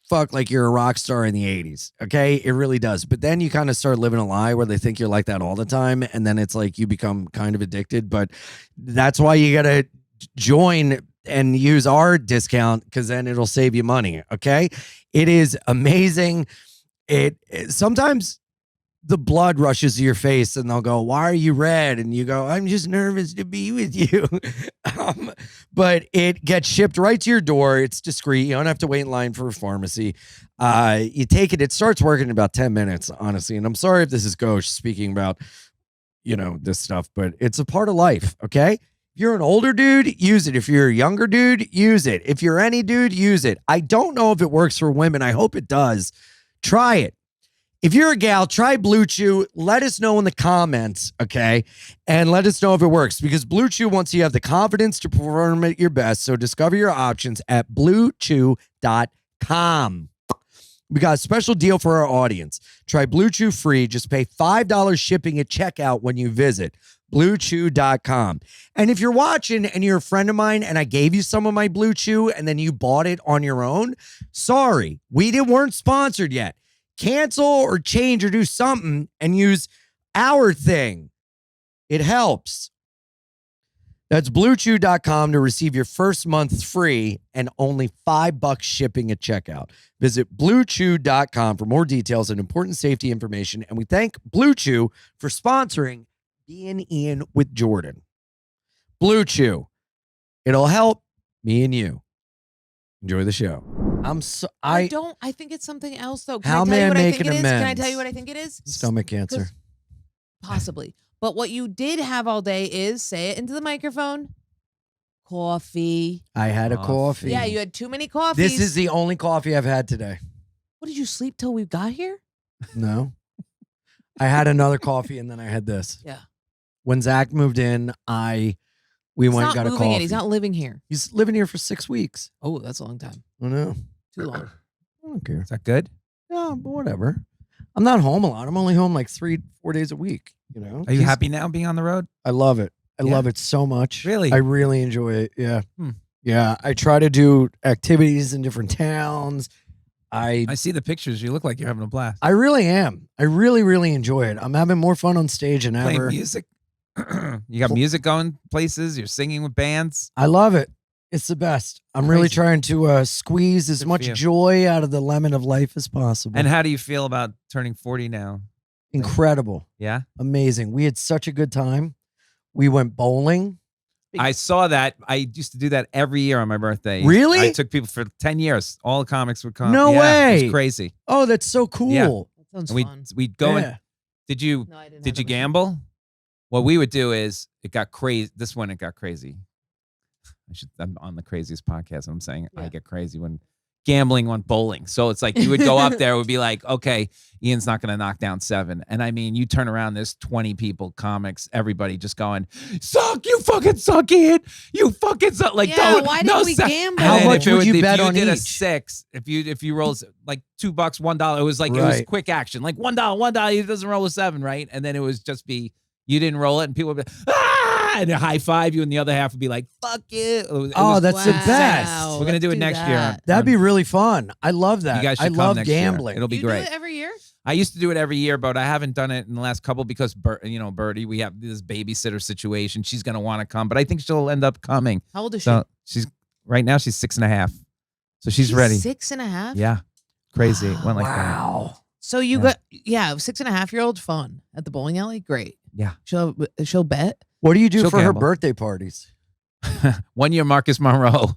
fuck like you're a rock star in the 80s, okay? It really does. But then you kind of start living a lie where they think you're like that all the time, and then it's like you become kind of addicted. But that's why you got to join and use our discount, because then it'll save you money, okay? It is amazing. It sometimes the blood rushes to your face and they'll go, "Why are you red?" And you go, "I'm just nervous to be with you." But it gets shipped right to your door. It's discreet. You don't have to wait in line for a pharmacy. You take it. It starts working in about 10 minutes, honestly. And I'm sorry if this is gauche speaking about, this stuff, but it's a part of life. Okay. If you're an older dude, use it. If you're a younger dude, use it. If you're any dude, use it. I don't know if it works for women. I hope it does. Try it. If you're a gal, try BlueChew. Let us know in the comments, okay? And let us know if it works, because BlueChew wants you to have the confidence to perform at your best. So discover your options at BlueChew.com. We got a special deal for our audience. Try BlueChew free. Just pay $5 shipping at checkout when you visit BlueChew.com. And if you're watching and you're a friend of mine and I gave you some of my BlueChew and then you bought it on your own, sorry, we weren't sponsored yet. Cancel or change or do something and use our thing. It helps. That's BlueChew.com to receive your first month free and only $5 shipping at checkout. Visit BlueChew.com for more details and important safety information. And we thank BlueChew for sponsoring Bein In with Jordan. BlueChew. It'll help me and you. Enjoy the show. I think it's something else though. Can How I tell may you I what I make think an it is? Can I amends? tell you what I think it is? Stomach cancer. Possibly. But what you did have all day is, say it into the microphone, coffee. I had a Coffee. coffee. Yeah, you had too many coffees. This is the only coffee I've had today. What, did you sleep till we got here? No. I had another coffee and then I had this. Yeah. When Zach moved in, we He's went not and got a moving coffee. in. He's not living here. He's living here for 6 weeks. Oh, that's a long time. I know. Too long. I don't care. Is that good? Yeah, but whatever. I'm not home a lot. I'm only home like 3-4 days a week. You know. Are you happy now being on the road? I love it. I Yeah. love it so much. Really? I really enjoy it. Yeah. Hmm. Yeah. I try to do activities in different towns. I I see the pictures. You look like you're having a blast. really am. I really, really enjoy it. I'm having more fun on stage than Playing ever. music. You got music going places. You're singing with bands. I love it. It's the best. I'm really Crazy. trying to squeeze as Good much for you. joy out of the lemon of life as possible. And how do you feel about turning 40 now? Incredible. Yeah. Amazing. We had such a good time. We went bowling. I saw that. I used to do that every year on my birthday. Really? I took people for 10 years. All the comics would come. No Yeah, way. It was crazy. Oh, that's so cool. Yeah. That sounds And fun. we'd go Yeah. and did you No, I didn't. did have you that much fun. gamble? What we would do is it got crazy. This one, it got crazy. I'm on the craziest podcast. I'm saying I Yeah. get crazy when gambling on bowling. So it's like you would go up there, it would be like, okay, Ian's not going to knock down 7. And I mean, you turn around, there's 20 people, comics, everybody just going, suck, you fucking suck, Ian. You fucking suck. Like, Yeah, don't, why no did we suck. gamble? And How then much if it would was- you if bet you on did a each? 6, if you roll like $2, $1, it was like, it was Right. quick action. Like $1, he doesn't roll a 7, right? And then it was just be, you didn't roll it and people would be, and a high five you, and the other half would be like, fuck it. Oh, that's the best. Wow, We're gonna let's do it next year. that. That'd be really fun. I love that. You guys should I come love next year. gambling. It'll be You do great. it every year? I used to do it every year, but I haven't done it in the last couple because, Birdie, we have this babysitter situation. She's gonna want to come, but I think she'll end up coming. How old is she? So she's right now she's 6.5, so she's ready. 6.5? Yeah, crazy. It went like that. Wow. So you Yeah. got 6.5-year-old fun at the bowling alley? Great. Yeah. She'll bet. What do you do She'll for her gamble. birthday parties? 1 year, Marcus Monroe.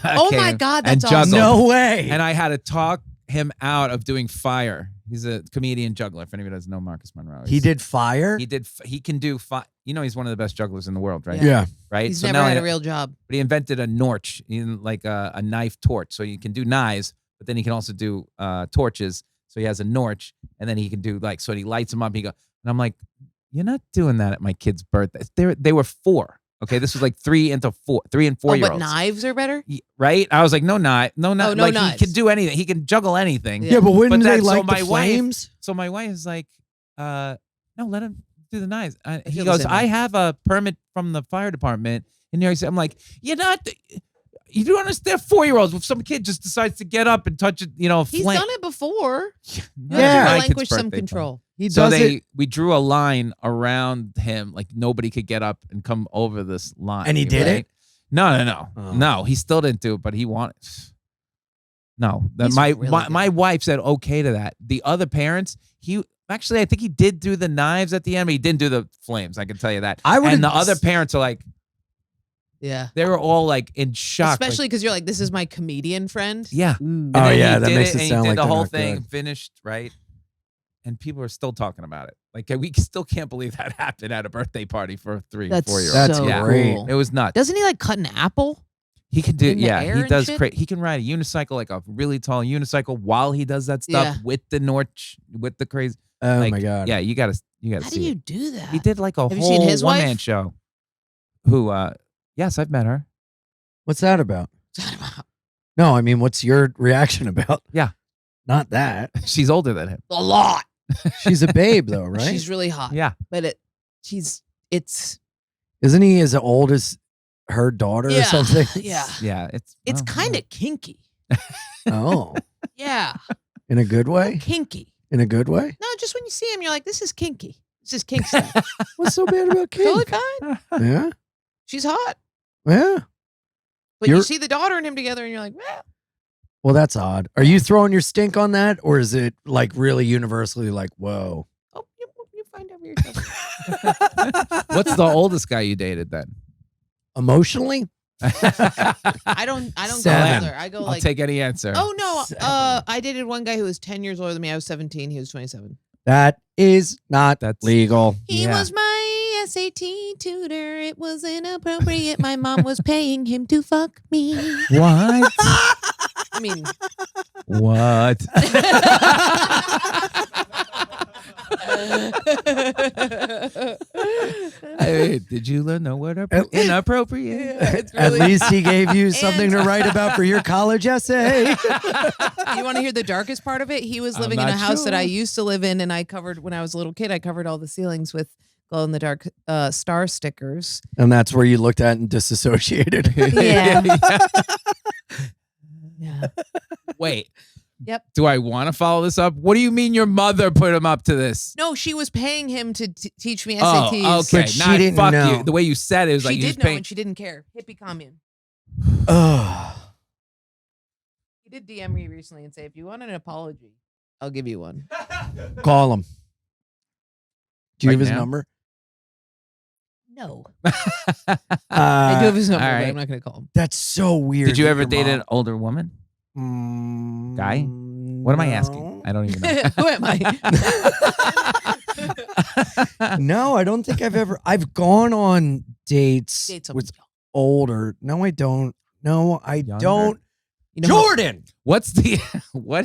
Oh my came God, and that's awesome. juggled. No way. And I had to talk him out of doing fire. He's a comedian juggler. If anybody doesn't know Marcus Monroe, He did fire? He can do fire. You know, he's one of the best jugglers in the world, right? Yeah. Right. He's so never now had a real job. but he invented a norch, like a knife torch. So you can do knives, but then he can also do torches. So he has a norch, and then he can do so he lights them up. He go, and I'm like, you're not doing that at my kid's birthday. They were 4. Okay, this was like 3 and 4 Oh, year but olds. knives are better? Right? I was like, no knife. no Like knives. he can do anything. He can juggle anything. Yeah. Yeah, but wouldn't But they that's- so like my the wife- flames? So my wife is like, no, let him do the knives. He feel the goes, same I way. have a permit from the fire department. And I'm like, you don't understand 4-year-olds. If some kid just decides to get up and touch it, He's flame. done it before. Not Yeah. at my kid's Relinquish some birthday control. He party. So does it. we drew a line around him, like nobody could get up and come over this line. And he did right? it? No. Oh. No, he still didn't do it, but he wanted. No, He's my really good. my wife said okay to that. The other parents, I think he did do the knives at the end, but he didn't do the flames. I can tell you that. I would've And the other parents are like, Yeah. they were all like in shock. like, Especially because you're like, this is my comedian friend. yeah. Ooh. And Oh, then yeah, he that did makes it and he sound did like the they're whole not thing, good. finished, right? And people are still talking about it. Like we still can't believe that happened at a birthday party for a 3 or That's 4 year old. That's so yeah. great. cool. It was nuts. Doesn't he like cut an apple? He can do, in the air he and does shit? great. He can ride a unicycle, like a really tall unicycle, while he does that stuff Yeah. with the Norch, with the crazy. Oh like, my God. Yeah, you gotta How see do you it. do that? He did like a Have you seen whole his one-man wife? show. Who? Yes, I've met her. What's that about? No, I mean, what's your reaction about? Not that. She's older than him. A lot. She's a babe though, right? She's really hot. Yeah. But it's Isn't he as old as her daughter or something? Yeah. Yeah. It's kind of kinky. Oh, Yeah. in a good way? Kinky. In a good way? No, just when you see him, you're like, this is kinky. This is kink stuff. What's so bad about Totally Kate? fine. Yeah, She's hot. yeah. But you You're- see the daughter and him together and you're like, well, Well, that's odd. Are you throwing your stink on that, or is it like really universally like, whoa? oh, you find out for yourself. What's the oldest guy you dated then? Emotionally? I don't go 7. older. I go I'll like, take any answer. oh no. 7. I dated one guy who was 10 years older than me. I was 17. He was 27. That is not That's- legal. He Yeah. was my SAT tutor. It was inappropriate. My mom was paying him to fuck me. What? I mean, What? Hey, did you learn the word inappropriate? it's At really- least he gave you something to write about for your college essay. You want to hear the darkest part of it? He was I'm living in a not house that I sure. used to live in, and I covered when I was a little kid. I covered all the ceilings with glow in the dark star stickers. And that's where you looked at and disassociated. Yeah. Yeah. Wait. Yep. Do I want to follow this up? What do you mean your mother put him up to this? No, she was paying him to teach me Oh, SATs. okay. But she Not didn't fuck know. you. The way you said it was She like you did was know, paying. and she didn't care. Hippie commune. Ugh. He did DM me recently and say, if you want an apology, I'll give you one. Call him. Do you Right have his now? number? No. I do have his number, all but right. I'm not going to call him. That's so weird. Did you that ever your date mom- an older woman? Guy? What am I asking? I don't even know. Who am I? No, I don't think I've ever. I've gone on dates Date with somebody. older. No, I don't. No, I Younger? don't. You know, Jordan. What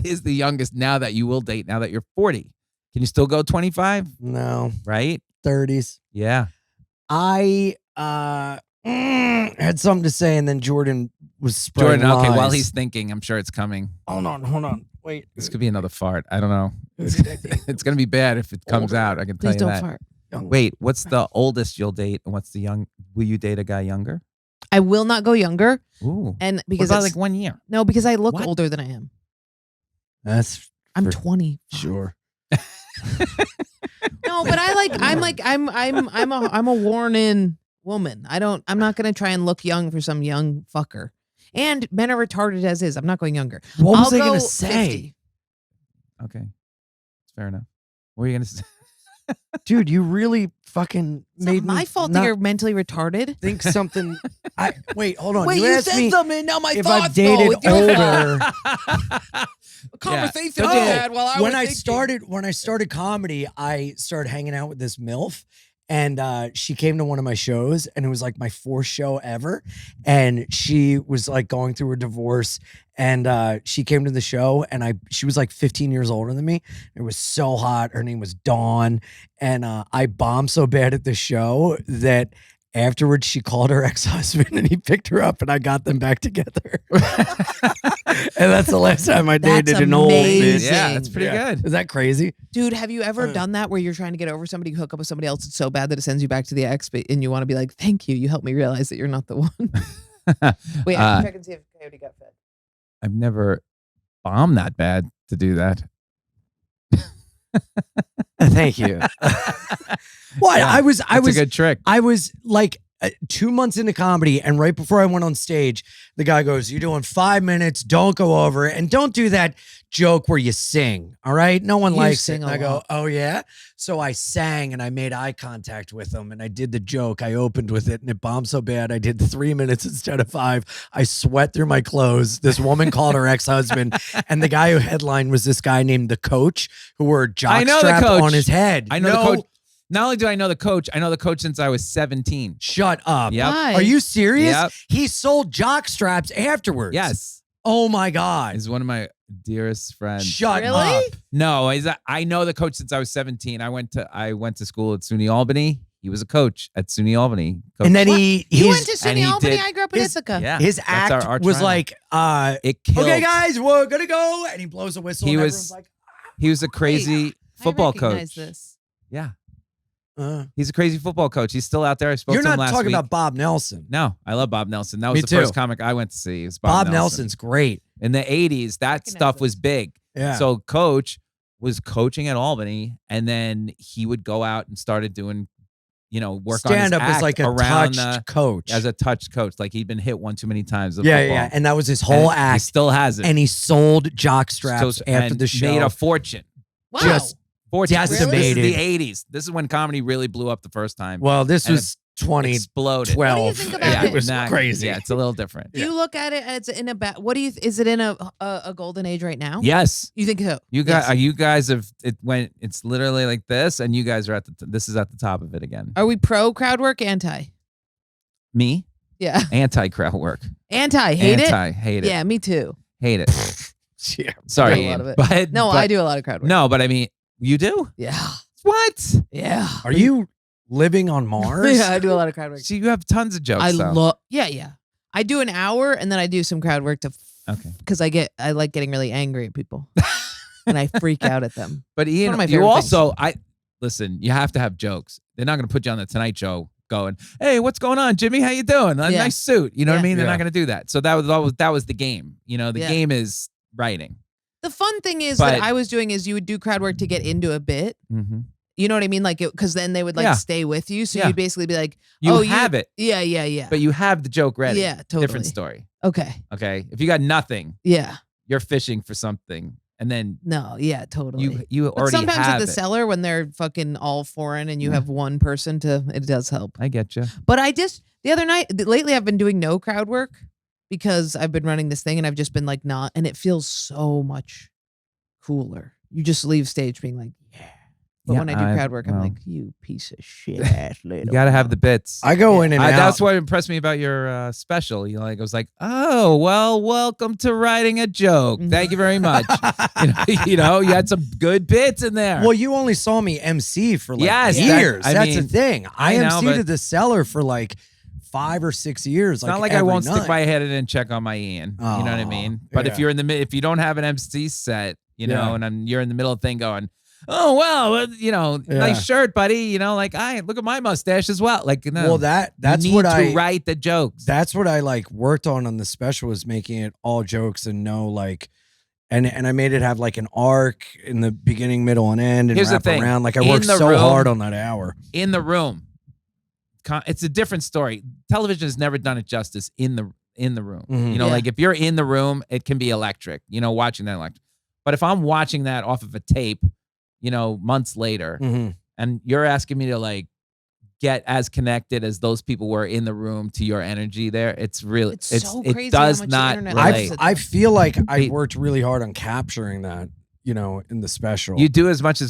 is the youngest now that you will date now that you're 40? Can you still go 25? No, Right? 30s. Yeah. I had something to say, and then Jordan was spreading Jordan, okay, while lies. he's thinking, I'm sure it's coming. hold on, wait. This could be another fart. I don't know. It's going to be bad if it comes out. I can tell please you don't that. fart. Wait, what's the oldest you'll date and what's the young? Will you date a guy younger? I will not go younger, Ooh. and Because because about it's- like 1 year. no, because I look What? older than I am. That's I'm For 20. sure. No, but I'm a worn in woman. I'm not gonna try and look young for some young fucker. And men are retarded as is. I'm not going younger. What was I'll I go gonna say? 50. Okay. It's fair enough. What are you going to say? Dude, you really fucking It's made not my me fault not that you're mentally retarded. think something. Wait, hold on. Wait, you you asked said me something. Now my if thoughts I've dated go. It's your fault. older. Conversation No, we had while I when was I thinking. started comedy, I started hanging out with this MILF, and she came to one of my shows, and it was like my 4th show ever. And she was like going through a divorce, and she came to the show, and she was like 15 years older than me. It was so hot. Her name was Dawn, and I bombed so bad at the show that afterwards she called her ex-husband, and he picked her up, and I got them back together. And that's the last time I That's dated an old bitch. amazing. Yeah, that's pretty good. Is that crazy? Dude, have you ever done that where you're trying to get over somebody, hook up with somebody else? It's so bad that it sends you back to the ex, but, and you want to be like, thank you. You helped me realize that you're not the one. Wait, I can check and see if Coyote got fed. I've never bombed that bad to do that. Thank you. What? Yeah, I was That's a good trick. I was like 2 months into comedy, and right before I went on stage, the guy goes, "You're doing 5 minutes. Don't go over it, and don't do that joke where you sing. All right, no one You likes it." sing And a I go, lot. "Oh yeah." So I sang, and I made eye contact with him, and I did the joke. I opened with it, and it bombed so bad I did 3 minutes instead of 5. I sweat through my clothes. This woman called her ex-husband, and the guy who headlined was this guy named the Coach, who wore a I know the jockstrap Coach. on his head. I know No, the coach. Not only do I know the coach, I know the coach since I was 17. Shut up. Yep. Why? Are you serious? Yep. He sold jock straps afterwards. Yes. Oh my God. He's one of my dearest friends. Shut Really? up. No, I know the coach since I was 17. I went to school at SUNY Albany. He was a coach at SUNY Albany. And then What? he You his went to and SUNY he Albany. did- I grew up in his- Ithaca. Yeah, his that's act our was trial. like, It killed. okay, guys, we're gonna go, and he blows a whistle. He and was- everyone's like, He was a crazy football I recognize coach. This. Yeah, uh, he's a crazy football coach. He's still out there. I spoke you're to him not last talking week. about Bob Nelson. No, I love Bob Nelson. That was Me the too. first comic I went to see. It was Bob Nelson. Nelson's great. In the 80s, that Recognize stuff was this. big. Yeah. So coach was coaching at Albany, and then he would go out and started doing, work Stand on up his as like a act around touched coach. as a touched coach. Like he'd been hit one too many times. with yeah, football. yeah, and that was his whole And He act. still has it. And he sold jock straps So- after and the show. made a fortune. Wow. Just- Fortune. This is Decimated. the 80s. This is when comedy really blew up the first time. Well, this And was 2012. exploded. What do you think about it was Nah, crazy. Yeah, it's a little different. Do you look at it as in a what do you is it in a golden age right now? Yes. You think so? You guys, Yes. you guys have it's literally like this, and you guys are this is at the top of it again. Are we pro crowd work? Anti? Me, Yeah. anti crowd work, Anti? Hate hate it? it, Yeah, me too. hate it. Yeah. Sorry, I do a lot Ian, of it. but No, but- I do a lot of crowd work. No, but I mean, you do Yeah. what? Yeah. Are you living on Mars? Yeah, I do a lot of crowd work. So you have tons of jokes. I though. love. Yeah. I do an hour and then I do some crowd work Okay, because I like getting really angry at people and I freak out at them. but one Ian, of my you favorite also listen. You have to have jokes. They're not going to put you on the Tonight Show going, "Hey, what's going on, Jimmy? How you doing? A Yeah. nice suit." You know what I Yeah. mean? They're Yeah. not going to do that. So that was the game. The Yeah. game is writing. The fun thing is But- that I was doing is you would do crowd work to get into a bit. Mm-hmm. You know what I mean? Like, because then they would like Yeah. stay with you. So Yeah. you'd basically be like, You oh, have it, Yeah. but you have the joke ready. Yeah, totally. Different story. Okay. Okay. If you got nothing, Yeah. you're fishing for something, and then No. Yeah. Totally. you But already sometimes have at the it. cellar when they're fucking all foreign and you Yeah. have one person it does help. I get you. But the other night, lately I've been doing no crowd work because I've been running this thing and I've just been like not, and it feels so much cooler. You just leave stage being like, yeah. But Yeah, when I do crowd work, I'm like, you piece of shit ass little. You got to have the bits. I go in and out. That's what impressed me about your special. I was like, oh, well, welcome to writing a joke. Mhm. Thank you very much. You had some good bits in there. Well, you only saw me MC for like Yes, years. that- I That's the mean, thing. I I know, MC'd but- at the cellar for like 5 or 6 years. it's not like I won't stick my head in and check on my Ian. You know what I Aw, mean? But if yeah. you're if you don't have an MC set, Yeah. and you're in the middle of the thing going, oh, well, Yeah. nice shirt, buddy. Like, look at my mustache as well. Like, no. Well, that's you need what to write the jokes. That's what I like worked on the special, was making it all jokes and no like, and I made it have like an arc in the beginning, middle, and end, and Here's the wrap thing. around. Like I In worked the so room- hard on that hour. In the room. It's a different story. Television has never done it justice in the room. Mhm. Yeah. Like if you're in the room, it can be electric, watching that electric. But if I'm watching that off of a tape, months later, Mhm. and you're asking me to like get as connected as those people were in the room to your energy there, it's really It's so crazy it does how much the not internet relate. loves I feel like I It- worked really hard on capturing that, in the special. You do as much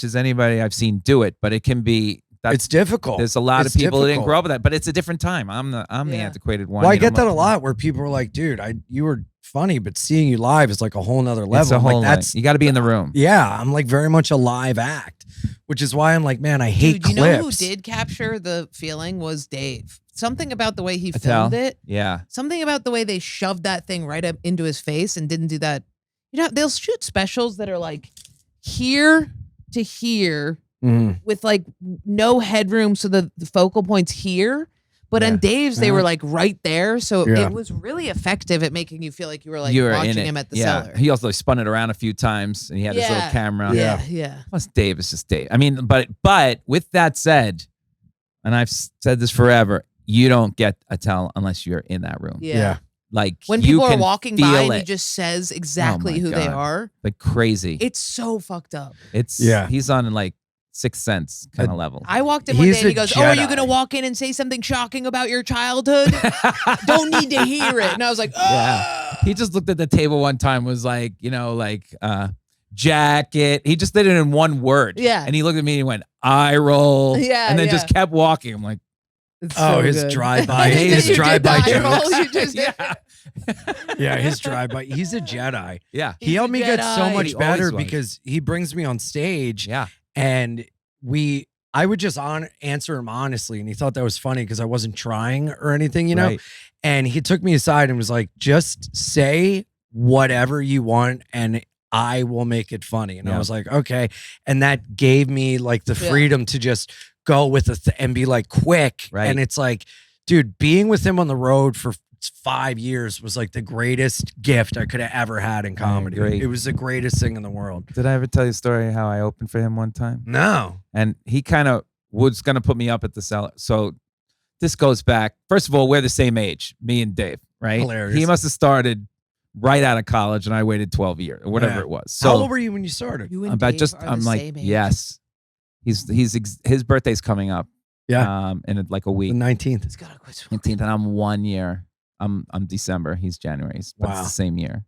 as anybody I've seen do it, but it can be it's difficult. there's a lot It's of people who didn't difficult. grow up with that, but it's a different time. I'm the Yeah. antiquated one. Well, I you know, get that a lot where people are like, dude, you were funny, but seeing you live is like a whole nother level. It's a I'm whole like, that's you got to be in the room. yeah, I'm like very much a live act, which is why I'm like, man, I hate Dude, you clips. know who did capture the feeling was Dave. Something about the way he Attell? filmed it. Yeah. Something about the way they shoved that thing right up into his face and didn't do that. They'll shoot specials that are like here to here Mhm. with like no headroom, so the focal point's here. But Yeah. on Dave's, they were like right there, so Yeah. it was really effective at making you feel like you were like You were watching in it. him at the yeah. cellar. He also spun it around a few times, and he had his little Yeah. camera. Yeah. yeah. Plus, Dave is just Dave. I mean, but with that said, and I've said this forever, you don't get a tell unless you're in that room. Yeah. Like When you people are can walking feel by and it. he just says exactly my who they God. are, like crazy. it's so fucked up. Yeah. He's on like Sixth Sense kind of level. I walked in one He's day and he a goes, "Oh, are you Jedi. going to walk in and say something shocking about your childhood? Don't need to hear it." And I was like, "Oh." Yeah. He just looked at the table one time, was like, jacket. He just did it in one word. Yeah. And he looked at me and he went, eye roll. Yeah, And then yeah. just kept walking. I'm like, It's Oh, so his good. drive-by, You his did drive-by the eye roll, jokes. you just did. yeah. Yeah, his drive-by. He's a Jedi. Yeah. He He's helped a me get so Jedi. much He better always was. because he brings me on stage Yeah. and I would just answer him honestly. And he thought that was funny because I wasn't trying or anything, you know? Right. And he took me aside and was like, just say whatever you want and I will make it funny. And I Yeah. was like, okay. And that gave me like the freedom to just go with it and be like quick. Right. And it's like, dude, being with him on the road for 5 years was like the greatest gift I could have ever had in comedy. agree. It was the greatest thing in the world. Did I ever tell you a story how I opened for him one time? No. And he kind of was going to put me up at the cellar. So this goes back. First of all, we're the same age, me and Dave, right? Hilarious. He must have started right out of college and I waited 12 years or whatever it was. So how old were you when you started? You and I'm about Dave just, are I'm the like, same age. yes. His birthday's coming up. Yeah. In like a The week. 19th. He's gotta quit smoking. 19th, and I'm 1 year. I'm December. He's January. But it's Wow. the same year.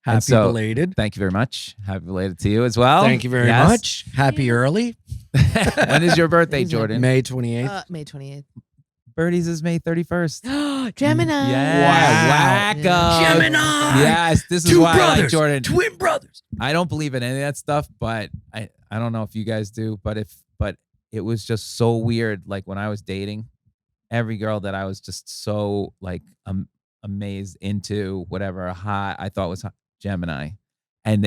Happy so- belated. Thank you very much. Happy related to you as well. Thank you very Yes. much. Happy early. When is your birthday, Who's that? Jordan? May 28th. May 28th. Birdie's is May 31st. Gemini. Yeah. Wacko. Yeah. Gemini. Yes, this is Two why I like brothers. Jordan. Twin brothers. I don't believe in any of that stuff, but I don't know if you guys do, but it was just so weird. Like when I was dating, every girl that I was just so like amazed into, whatever hot I thought was hot, Gemini, and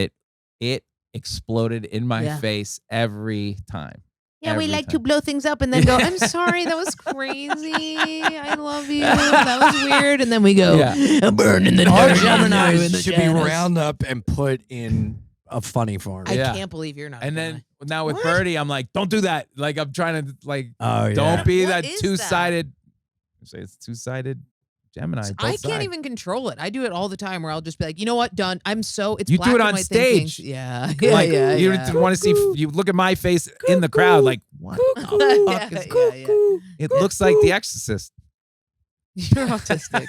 it exploded in my face every time. Yeah, we Every like time. to blow things up and then go, I'm sorry, that was crazy. I love you. That was weird. And then we go, Yeah. I'm burning the All dirt. Geminis should be round up and put in a funny form. I Yeah. can't believe you're not. And Gemini. then now with What? Birdie, I'm like, don't do that. Like I'm trying to like, Oh, yeah. don't be What that is two-sided. Say it's two-sided Gemini. I both can't sides. even control it. I do it all the time where I'll just be like, you know what, done. I'm so, it's You black do it and on white thinking. stage. Yeah. Like yeah, you yeah. want to see. You look at my face in the crowd. Like what the fuck is? Yeah. It looks like The Exorcist. You're autistic.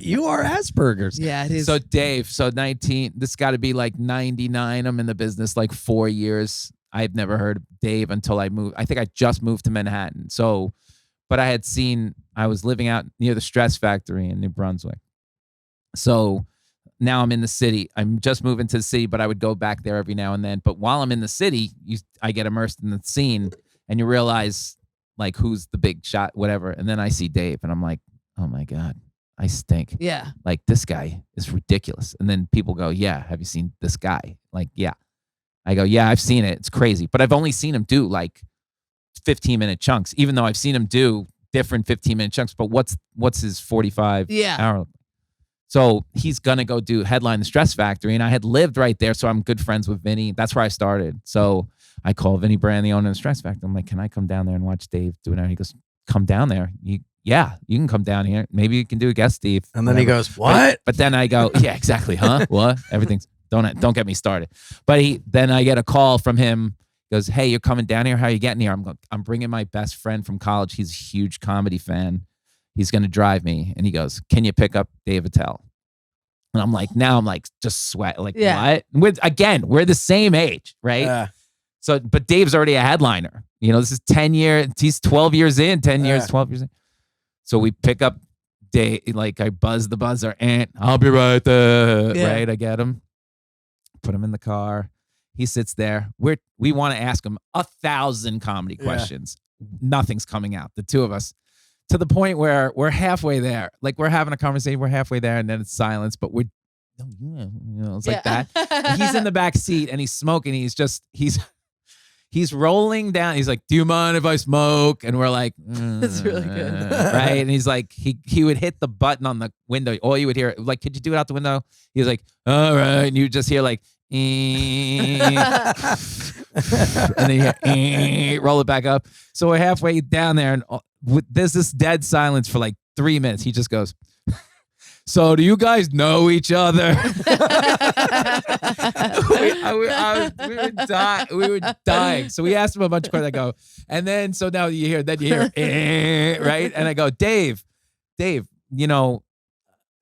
You are Asperger's. Yeah, it is. So Dave, so 19. This got to be like 99. I'm in the business like 4 years. I've never heard of Dave until I moved. I think I just moved to Manhattan. So, but I had seen. I was living out near the Stress Factory in New Brunswick. So now I'm in the city. I'm just moving to the city, but I would go back there every now and then. But while I'm in the city, I get immersed in the scene, and you realize like who's the big shot, whatever. And then I see Dave, and I'm like, oh my God, I stink. yeah. Like this guy is ridiculous. And then people go, yeah, have you seen this guy? Like, yeah. I go, yeah, I've seen it. It's crazy. But I've only seen him do like 15-minute chunks, even though I've seen him do different 15-minute chunks. But what's his 45 Yeah. hour? So he's going to go do headline the Stress Factory. And I had lived right there. So I'm good friends with Vinny. That's where I started. So I call Vinny Brand, the owner of the Stress Factory. I'm like, can I come down there and watch Dave do it? And he goes, come down there. Yeah, you can come down here. Maybe you can do a guest, Steve. And then he whatever. goes, what? But then I go, yeah, exactly, huh? What? Everything's don't get me started. But then I get a call from him. He goes, hey, you're coming down here. How are you getting here? I'm bringing my best friend from college. He's a huge comedy fan. He's going to drive me. And he goes, can you pick up Dave Attell? And I'm like, just sweat. Like, Yeah. what? We're the same age, right? Yeah. So, but Dave's already a headliner. You know, this is 10 years. He's 12 years in, 10 years, Yeah. 12 years in. So we pick up Dave, like I buzz the buzzer, and I'll be right there. Yeah. Right? I get him, put him in the car. He sits there. We want to ask him 1,000 comedy Yeah. questions. Nothing's coming out. The two of us, to the point where we're halfway there. Like we're having a conversation, we're halfway there, and then it's silence. But it's like that. He's in the back seat and he's smoking. He's rolling down. He's like, do you mind if I smoke? And we're like, That's really good. right? And he's like, he would hit the button on the window. All you would hear, like, could you do it out the window? He was like, all right. And you just hear like, and then you hear, roll it back up. So we're halfway down there and there's this dead silence for like 3 minutes. He just goes, so do you guys know each other? we were dying. So we asked him a bunch of questions. I go, and then so now you hear, right? And I go, Dave, you know,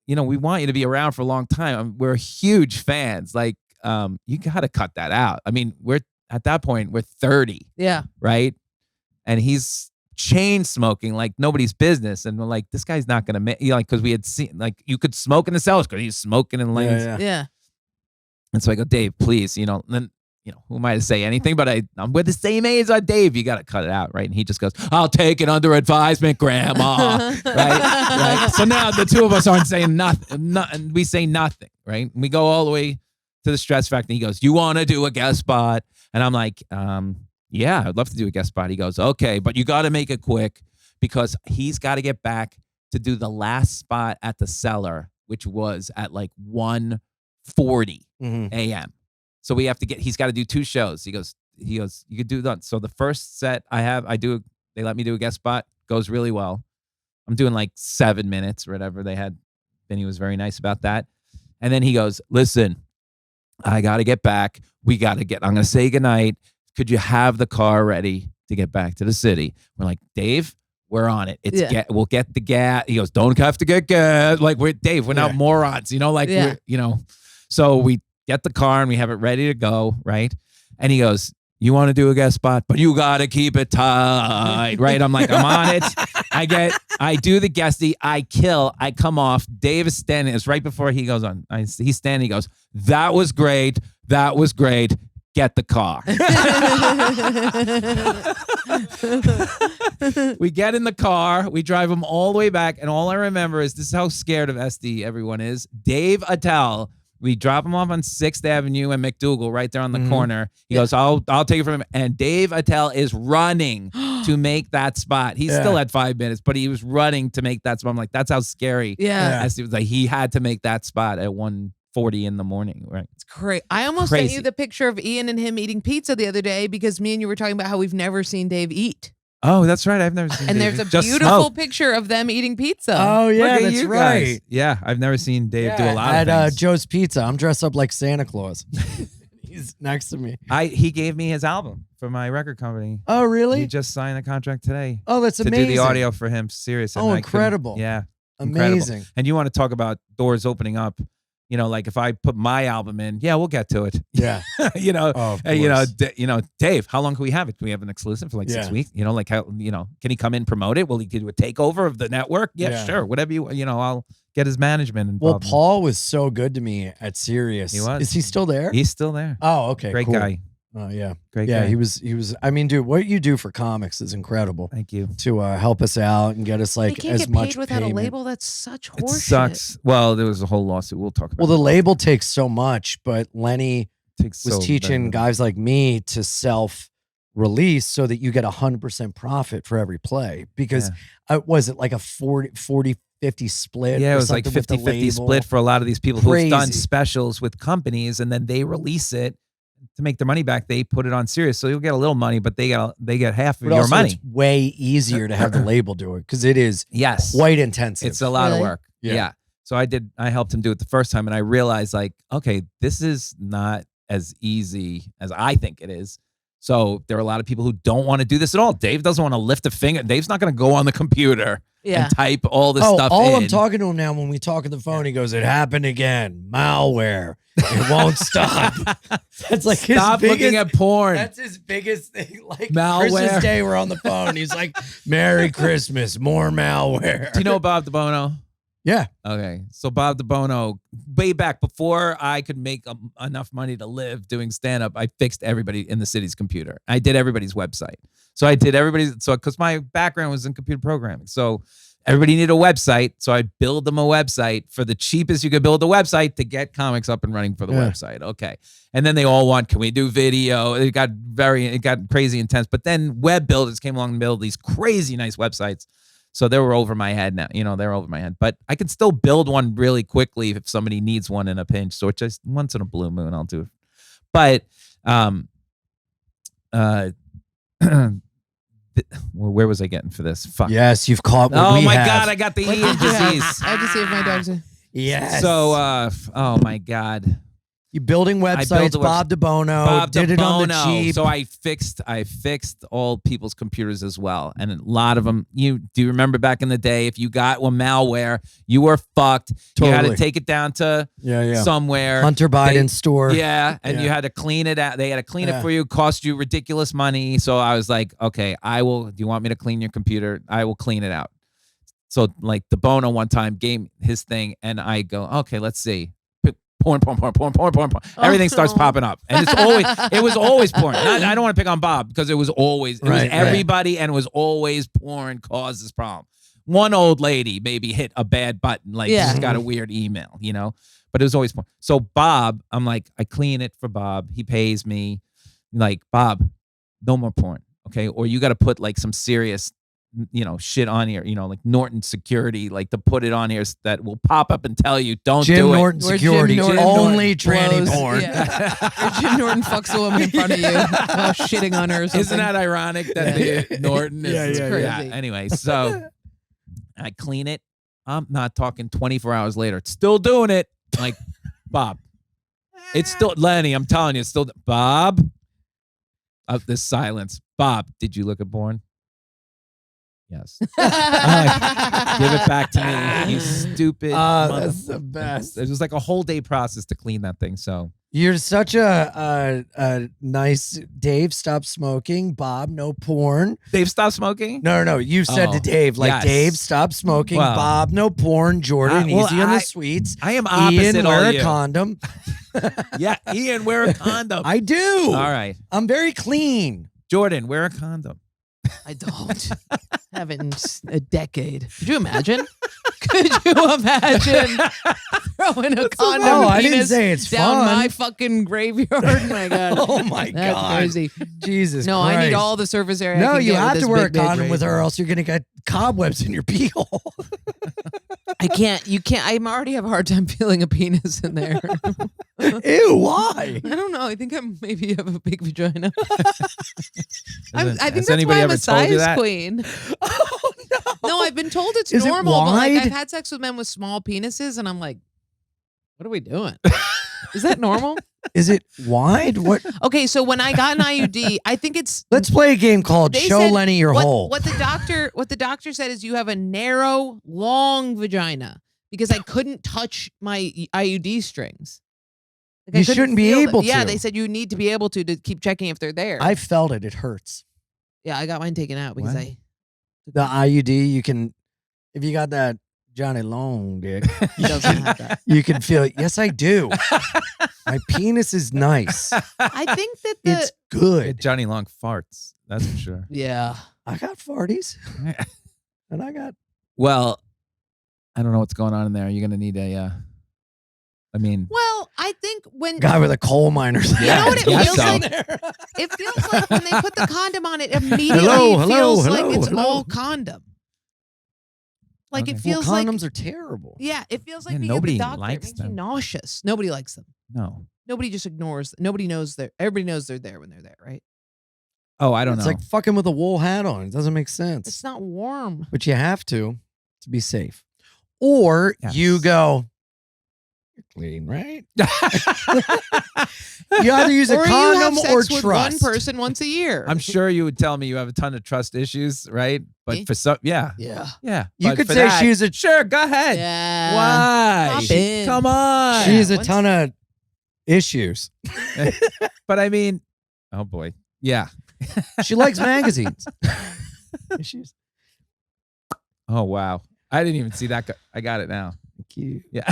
we want you to be around for a long time. We're huge fans. Like, you got to cut that out. I mean, we're at that point, we're 30, Yeah. right? And he's chain smoking like nobody's business, and we're like, this guy's not gonna make, like, because we had seen like you could smoke in the cells because he's smoking in lanes. Yeah. Yeah. And so I go, Dave, please, and then who am I to say anything? But I'm with the same age as Dave. You got to cut it out, right? And he just goes, "I'll take it under advisement, Grandma." right? So now the two of us aren't saying nothing. We say nothing, right? And we go all the way to the stress factor. He goes, "You want to do a guest spot?" And I'm like, "Yeah, I'd love to do a guest spot." He goes, "Okay, but you got to make it quick because he's got to get back to do the last spot at the Cellar, which was at like 1:40 a.m. So we have to he's got to do 2 shows. He goes, you could do that. So the first set they let me do a guest spot, goes really well. I'm doing like 7 minutes or whatever they had. Benny was very nice about that. And then he goes, "Listen, I got to get back. I'm going to say goodnight. Could you have the car ready to get back to the city?" We're like, "Dave, we're on it. We'll get the gas." He goes, "Don't have to get gas." Like, we're not morons, so we get the car and we have it ready to go, right? And he goes, "You want to do a guest spot, but you got to keep it tight," right? I'm like, I'm on it. I do the guestie, I kill, I come off. Dave is standing. It's right before he goes on. He's standing. He goes, "That was great. That was great. Get the car." We get in the car. We drive him all the way back. And all I remember is, this is how scared of SD everyone is. Dave Attell. We drop him off on 6th Avenue and McDougal right there on the corner. He goes, I'll take it from him. And Dave Attell is running to make that spot. He still had 5 minutes, but he was running to make that spot. I'm like, that's how scary. Yeah. SD was like, he had to make that spot at 1:40 in the morning, right? It's great. I almost sent you the picture of Ian and him eating pizza the other day because me and you were talking about how we've never seen Dave eat. Oh, that's right. I've never seen And Dave. there's a beautiful picture of them eating pizza. Oh, yeah, Look at that's you right. guys. Yeah, I've never seen Dave do a lot of at things. Joe's Pizza. I'm dressed up like Santa Claus. He's next to me. He gave me his album for my record company. Oh, really? He just signed a contract today Oh, that's to amazing. do the audio for him. Serious. Oh, And incredible. Yeah. Incredible. Amazing. And you want to talk about doors opening up. Like if I put my album in, we'll get to it. Yeah. Oh, of Dave, how long can we have it? Can we have an exclusive for like 6 weeks? Like how, can he come in, promote it? Will he do a takeover of the network? Yeah. Sure. Whatever I'll get his management Well, involved. Paul was so good to me at Sirius. He was. Is he still there? He's still there. Oh, okay. Great cool. guy. Oh, yeah. Great Yeah, guy. he was. I mean, dude, what you do for comics is incredible. Thank you. To help us out and get us They like can't as get much paid without payment. a label. That's such It horseshit. sucks. Well, there was a whole lawsuit. We'll talk about Well, the it. label takes so much, but Lenny Takes was so teaching very- guys like me to self-release so that you get 100% profit for every play. Because was it like a 40-50 split? Yeah, or it was like something with the 50-50 label? split for a lot of these people who've done Crazy. specials with companies, and then they release it to make their money back. They put it on Sirius, so you'll get a little money, but they get half of But your also money. it's way easier to have the label do it because it is Yes, quite intensive. it's a lot of Really? work. Yeah. Yeah. So I helped him do it the first time, and I realized like, okay, this is not as easy as I think it is. So there are a lot of people who don't want to do this at all. Dave doesn't want to lift a finger. Dave's not going to go on the computer Yeah. and type all this stuff all in. I'm talking to him now when we talk on the phone, he goes, "It happened again. Malware. It won't stop." That's like Stop his looking biggest, at porn. That's his biggest thing. Like Malware. Christmas Day, we're on the phone. He's like, "Merry Christmas, more malware." Do you know Bob DeBono? Yeah. Okay. So Bob DeBono, way back before I could make enough money to live doing stand-up, I fixed everybody in the city's computer. I did everybody's website. So I did because my background was in computer programming. So everybody needed a website. So I'd build them a website for the cheapest you could build a website to get comics up and running for the website. Okay. And then they all want, can we do video? It got crazy intense. But then web builders came along and built these crazy nice websites. So they were over my head now. They're over my head. But I can still build one really quickly if somebody needs one in a pinch. So it's just once in a blue moon, I'll do it. But where was I getting for this? Fuck. Yes, you've caught what Oh we my have. God, I got the What Ian did you have? disease. I had to see if my dog's. Yes. So, oh my God. you building websites, built a Bob DeBono. Bob did it on the DeBono. cheap. So I fixed all people's computers as well. And a lot of them, do you remember back in the day, if you got one malware, you were fucked. You had to Totally. take it down to yeah. somewhere. Hunter Biden's store. Yeah, and Yeah. you had to clean it out. They had to clean Yeah. it for you, cost you ridiculous money. So I was like, okay, do you want me to clean your computer? I will clean it out. So like the Bono one time gave me his thing, and I go, okay, let's see. porn. Everything starts Oh. popping up, and it was always porn. I don't want to pick on Bob because it was Right. everybody, and it was always porn caused this problem. One old lady maybe hit a bad button, like Yeah. she's got a weird email, but it was always porn. So Bob, I'm like, I clean it for Bob. He pays me. Like, Bob, no more porn, okay? Or you got to put like some serious, shit on here, like Norton security, like to put it on here that will pop up and tell you, don't Jim do it. Norton Or Jim security, Norton only tranny blows- porn. yeah. Or Jim Norton fucks a woman in front of you while shitting on her or something. Isn't that ironic that the Norton is Yeah, crazy. Anyway, so I clean it. I'm not talking 24 hours later. It's still doing it. Like, Bob. It's still Lenny, I'm telling you, it's still Bob. This silence. Bob, did you look at porn? Yes. Give it back to me, you stupid. That's the best. It was like a whole day process to clean that thing. So You're such a nice Dave. Stop smoking. Bob, no porn. Dave, stop smoking. No. You said to Oh, Dave, like, yes. Dave, stop smoking. Well, Bob, no porn. Jordan, well, easy on the I- sweets. I am opposite Ian, all wear a you. condom. Yeah, Ian, wear a condom. I do. All right, I'm very clean. Jordan, wear a condom. I don't. Haven't in a decade. Could you imagine? Could you imagine throwing a condom Oh, I didn't penis say it's down fun. my fucking graveyard? My God. Oh my That's God. crazy. Jesus No, Christ. I need all the surface area. I No, can you get with have this to wear a big, big condom with her, or razor. else you're gonna get cobwebs in your pee hole. I can't. You can't. I already have a hard time feeling a penis in there. Ew, why? I don't know. I think I maybe have a big vagina. I think Has that's anybody why I'm ever a told you size that? queen. Oh no. No, I've been told it's Is it normal, but like wide? I've had sex with men with small penises, and I'm like, what are we doing? Is that normal? Is it wide? What? Okay, so when I got an IUD, I think it's Let's play a game called They Show said Lenny Your Hole. What the doctor said is you have a narrow, long vagina because I couldn't touch my IUD strings. Like, I You couldn't shouldn't be feel them. able Yeah, to. they said you need to be able to keep checking if they're there. I felt it. It hurts. Yeah, I got mine taken out because What? The IUD, you can, if you got that Johnny Long dick, he doesn't have that. you can feel it. Yes, I do. My penis is nice. I think that It's good. Johnny Long farts. That's for sure. yeah. I got farties, and I got. Well, I don't know what's going on in there. You're gonna need a. I mean, Well, I think when Guy with a coal miner's. You know what it Yeah, feels so. like? It feels like when they put the condom on, it immediately Hello, feels hello, like it's hello. all condom. Like Okay. it Well, feels like condoms are terrible. yeah, it feels like Yeah, being at nobody the doctor. It likes makes you them. nauseous. Nobody likes them. no. Nobody just ignores. Nobody knows they're. Everybody knows they're there when they're there, right? Oh, I don't It's know. like fucking with a wool hat on. It doesn't make sense. It's not warm. But you have to be safe. Or Yes. you go, you're clean, right? You either use a Or condom you have or sex with trust. one person once a year. I'm sure you would tell me you have a ton of trust issues, right? But Me? for some, yeah, Yeah. You But could for say that- she's a sure. Go ahead. Yeah. Why? Hop in. Come on. she's a once- ton of issues. But I mean, oh boy, yeah. She likes magazines. Issues. Oh wow, I didn't even see that. I got it now. Cute. Yeah.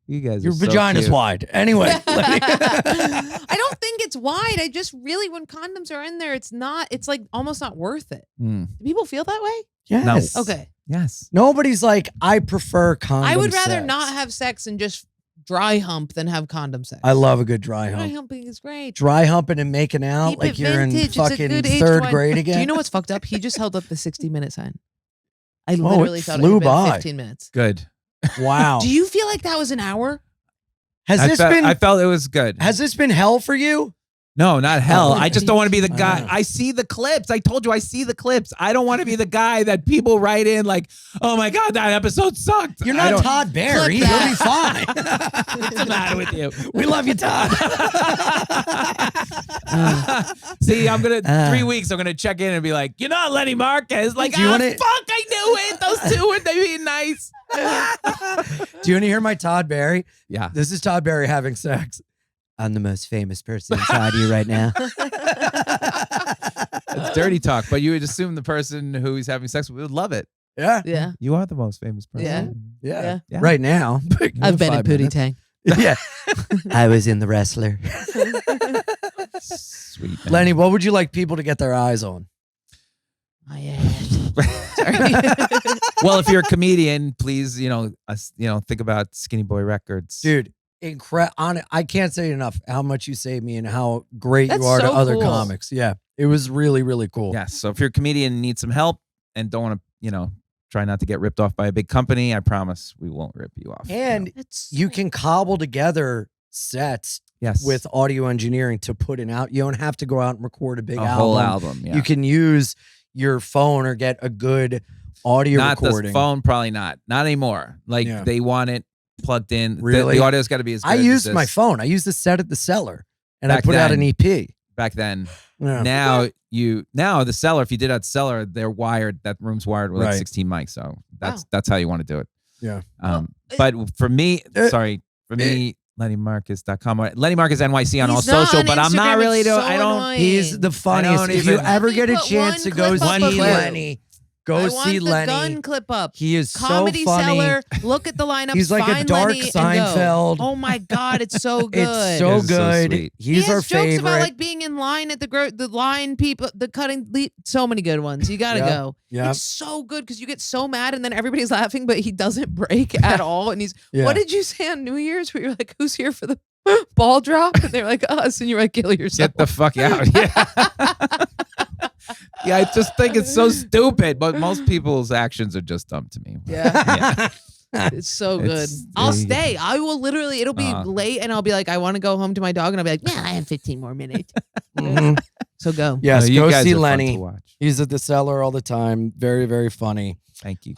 You guys. Your are so vagina's cute. wide. Anyway. I don't think it's wide. I just really, when condoms are in there, it's not. It's like almost not worth it. Mm, Do people feel that way? Yes. Okay. yes. Nobody's like, I prefer condom I would rather sex. not have sex and just dry hump than have condom sex. I love a good dry dry hump. humping is great. Dry humping and making out Keep like it you're in vintage. It's a fucking good age third wine. grade again. Do you know what's fucked up? He just held up the 60-minute sign. I it literally thought it flew had been by. 15 minutes. Good. Wow. Do you feel like that was an hour? I felt it was good. Has this been hell for you? No, not hell. Oh, I just don't want to be the I guy. know. I see the clips. I told you I see the clips. I don't want to be the guy that people write in like, oh my God, that episode sucked. You're I not don't- Todd Barry. Clip You'll be fine. What's the matter with you? We love you, Todd. See, I'm going to, 3 weeks, I'm going to check in and be like, you're not Lenny Marquez. Like, Do you oh, wanna- fuck, I knew it. Those two were being nice. Do you want to hear my Todd Barry? Yeah. This is Todd Barry having sex. I'm the most famous person inside you right now. It's dirty talk, but you would assume the person who he's having sex with would love it. Yeah. Yeah. You are the most famous person. Yeah. Yeah. Yeah. Right now. I've been in 5 Pootie minutes. Tang. Yeah. I was in The Wrestler. Sweet. Man. Lenny, what would you like people to get their eyes on? My ass. Sorry. Well, if you're a comedian, please, think about Skinny Boy Records. Dude, I can't say enough how much you saved me and how great That's you are to so other cool. comics. Yeah. It was really, really cool. Yes. So if you're a comedian and need some help and don't want to, try not to get ripped off by a big company, I promise we won't rip you off. And It's you can cobble together sets yes, with audio engineering to put it out. You don't have to go out and record a big a album. whole album. Yeah. You can use your phone or get a good audio not recording. the phone, probably not. Not anymore. Like Yeah. they want it plugged in. Really? The audio's got to be as good I as used this. my phone. I used the set at the cellar and Back I put out then. an EP. Back then. Yeah. Now the cellar, if you did at cellar, they're wired. That room's wired with like Right. 16 mics. So Wow. that's how you want to do it. Yeah. But for me, uh, LennyMarcus.com or Lenny Marcus NYC on all He's not social, on but I'm not Instagram. really It's doing. so I don't. annoying. He's the funniest. don't If you even- ever Let me get a put chance to one go clip up see of you. Lenny, go I see want the Lenny. gun clip up. He is Comedy so funny. Cellar. Look at the lineup. He's like a find dark Lenny and go. Seinfeld. Oh my god, it's so good. It's so It's so good. sweet. he He's has our jokes favorite. about like being in line at the line people, the cutting. So many good ones. You gotta Yeah. go. Yeah. It's so good because you get so mad and then everybody's laughing, but he doesn't break at all. And he's, Yeah. what did you say on New Year's? Where you're like, who's here for the ball drop? And they're like, us. And you're like, kill yourself. Get the fuck out. Yeah. Yeah, I just think it's so stupid, but most people's actions are just dumb to me. Yeah. It's so good. It's- I'll there you go. stay. I will literally, it'll be late and I'll be like, I want to go home to my dog. And I'll be like, yeah, I have 15 more minutes. Mhm. So go. Yes, You go guys see are fun to Lenny. watch. He's at the cellar all the time. Very, very funny. Thank you.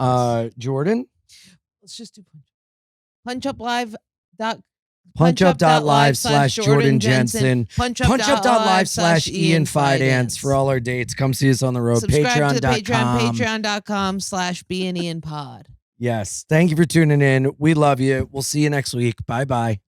Jordan, Let's just do punch up live. punchup.live/Jordan Jensen. Punchup.live/Ian punchup.live/Ian for all our dates. Come see us on the road. Subscribe to the Patreon.com. patreon.com/BeInIanPod. Yes. Thank you for tuning in. We love you. We'll see you next week. Bye bye.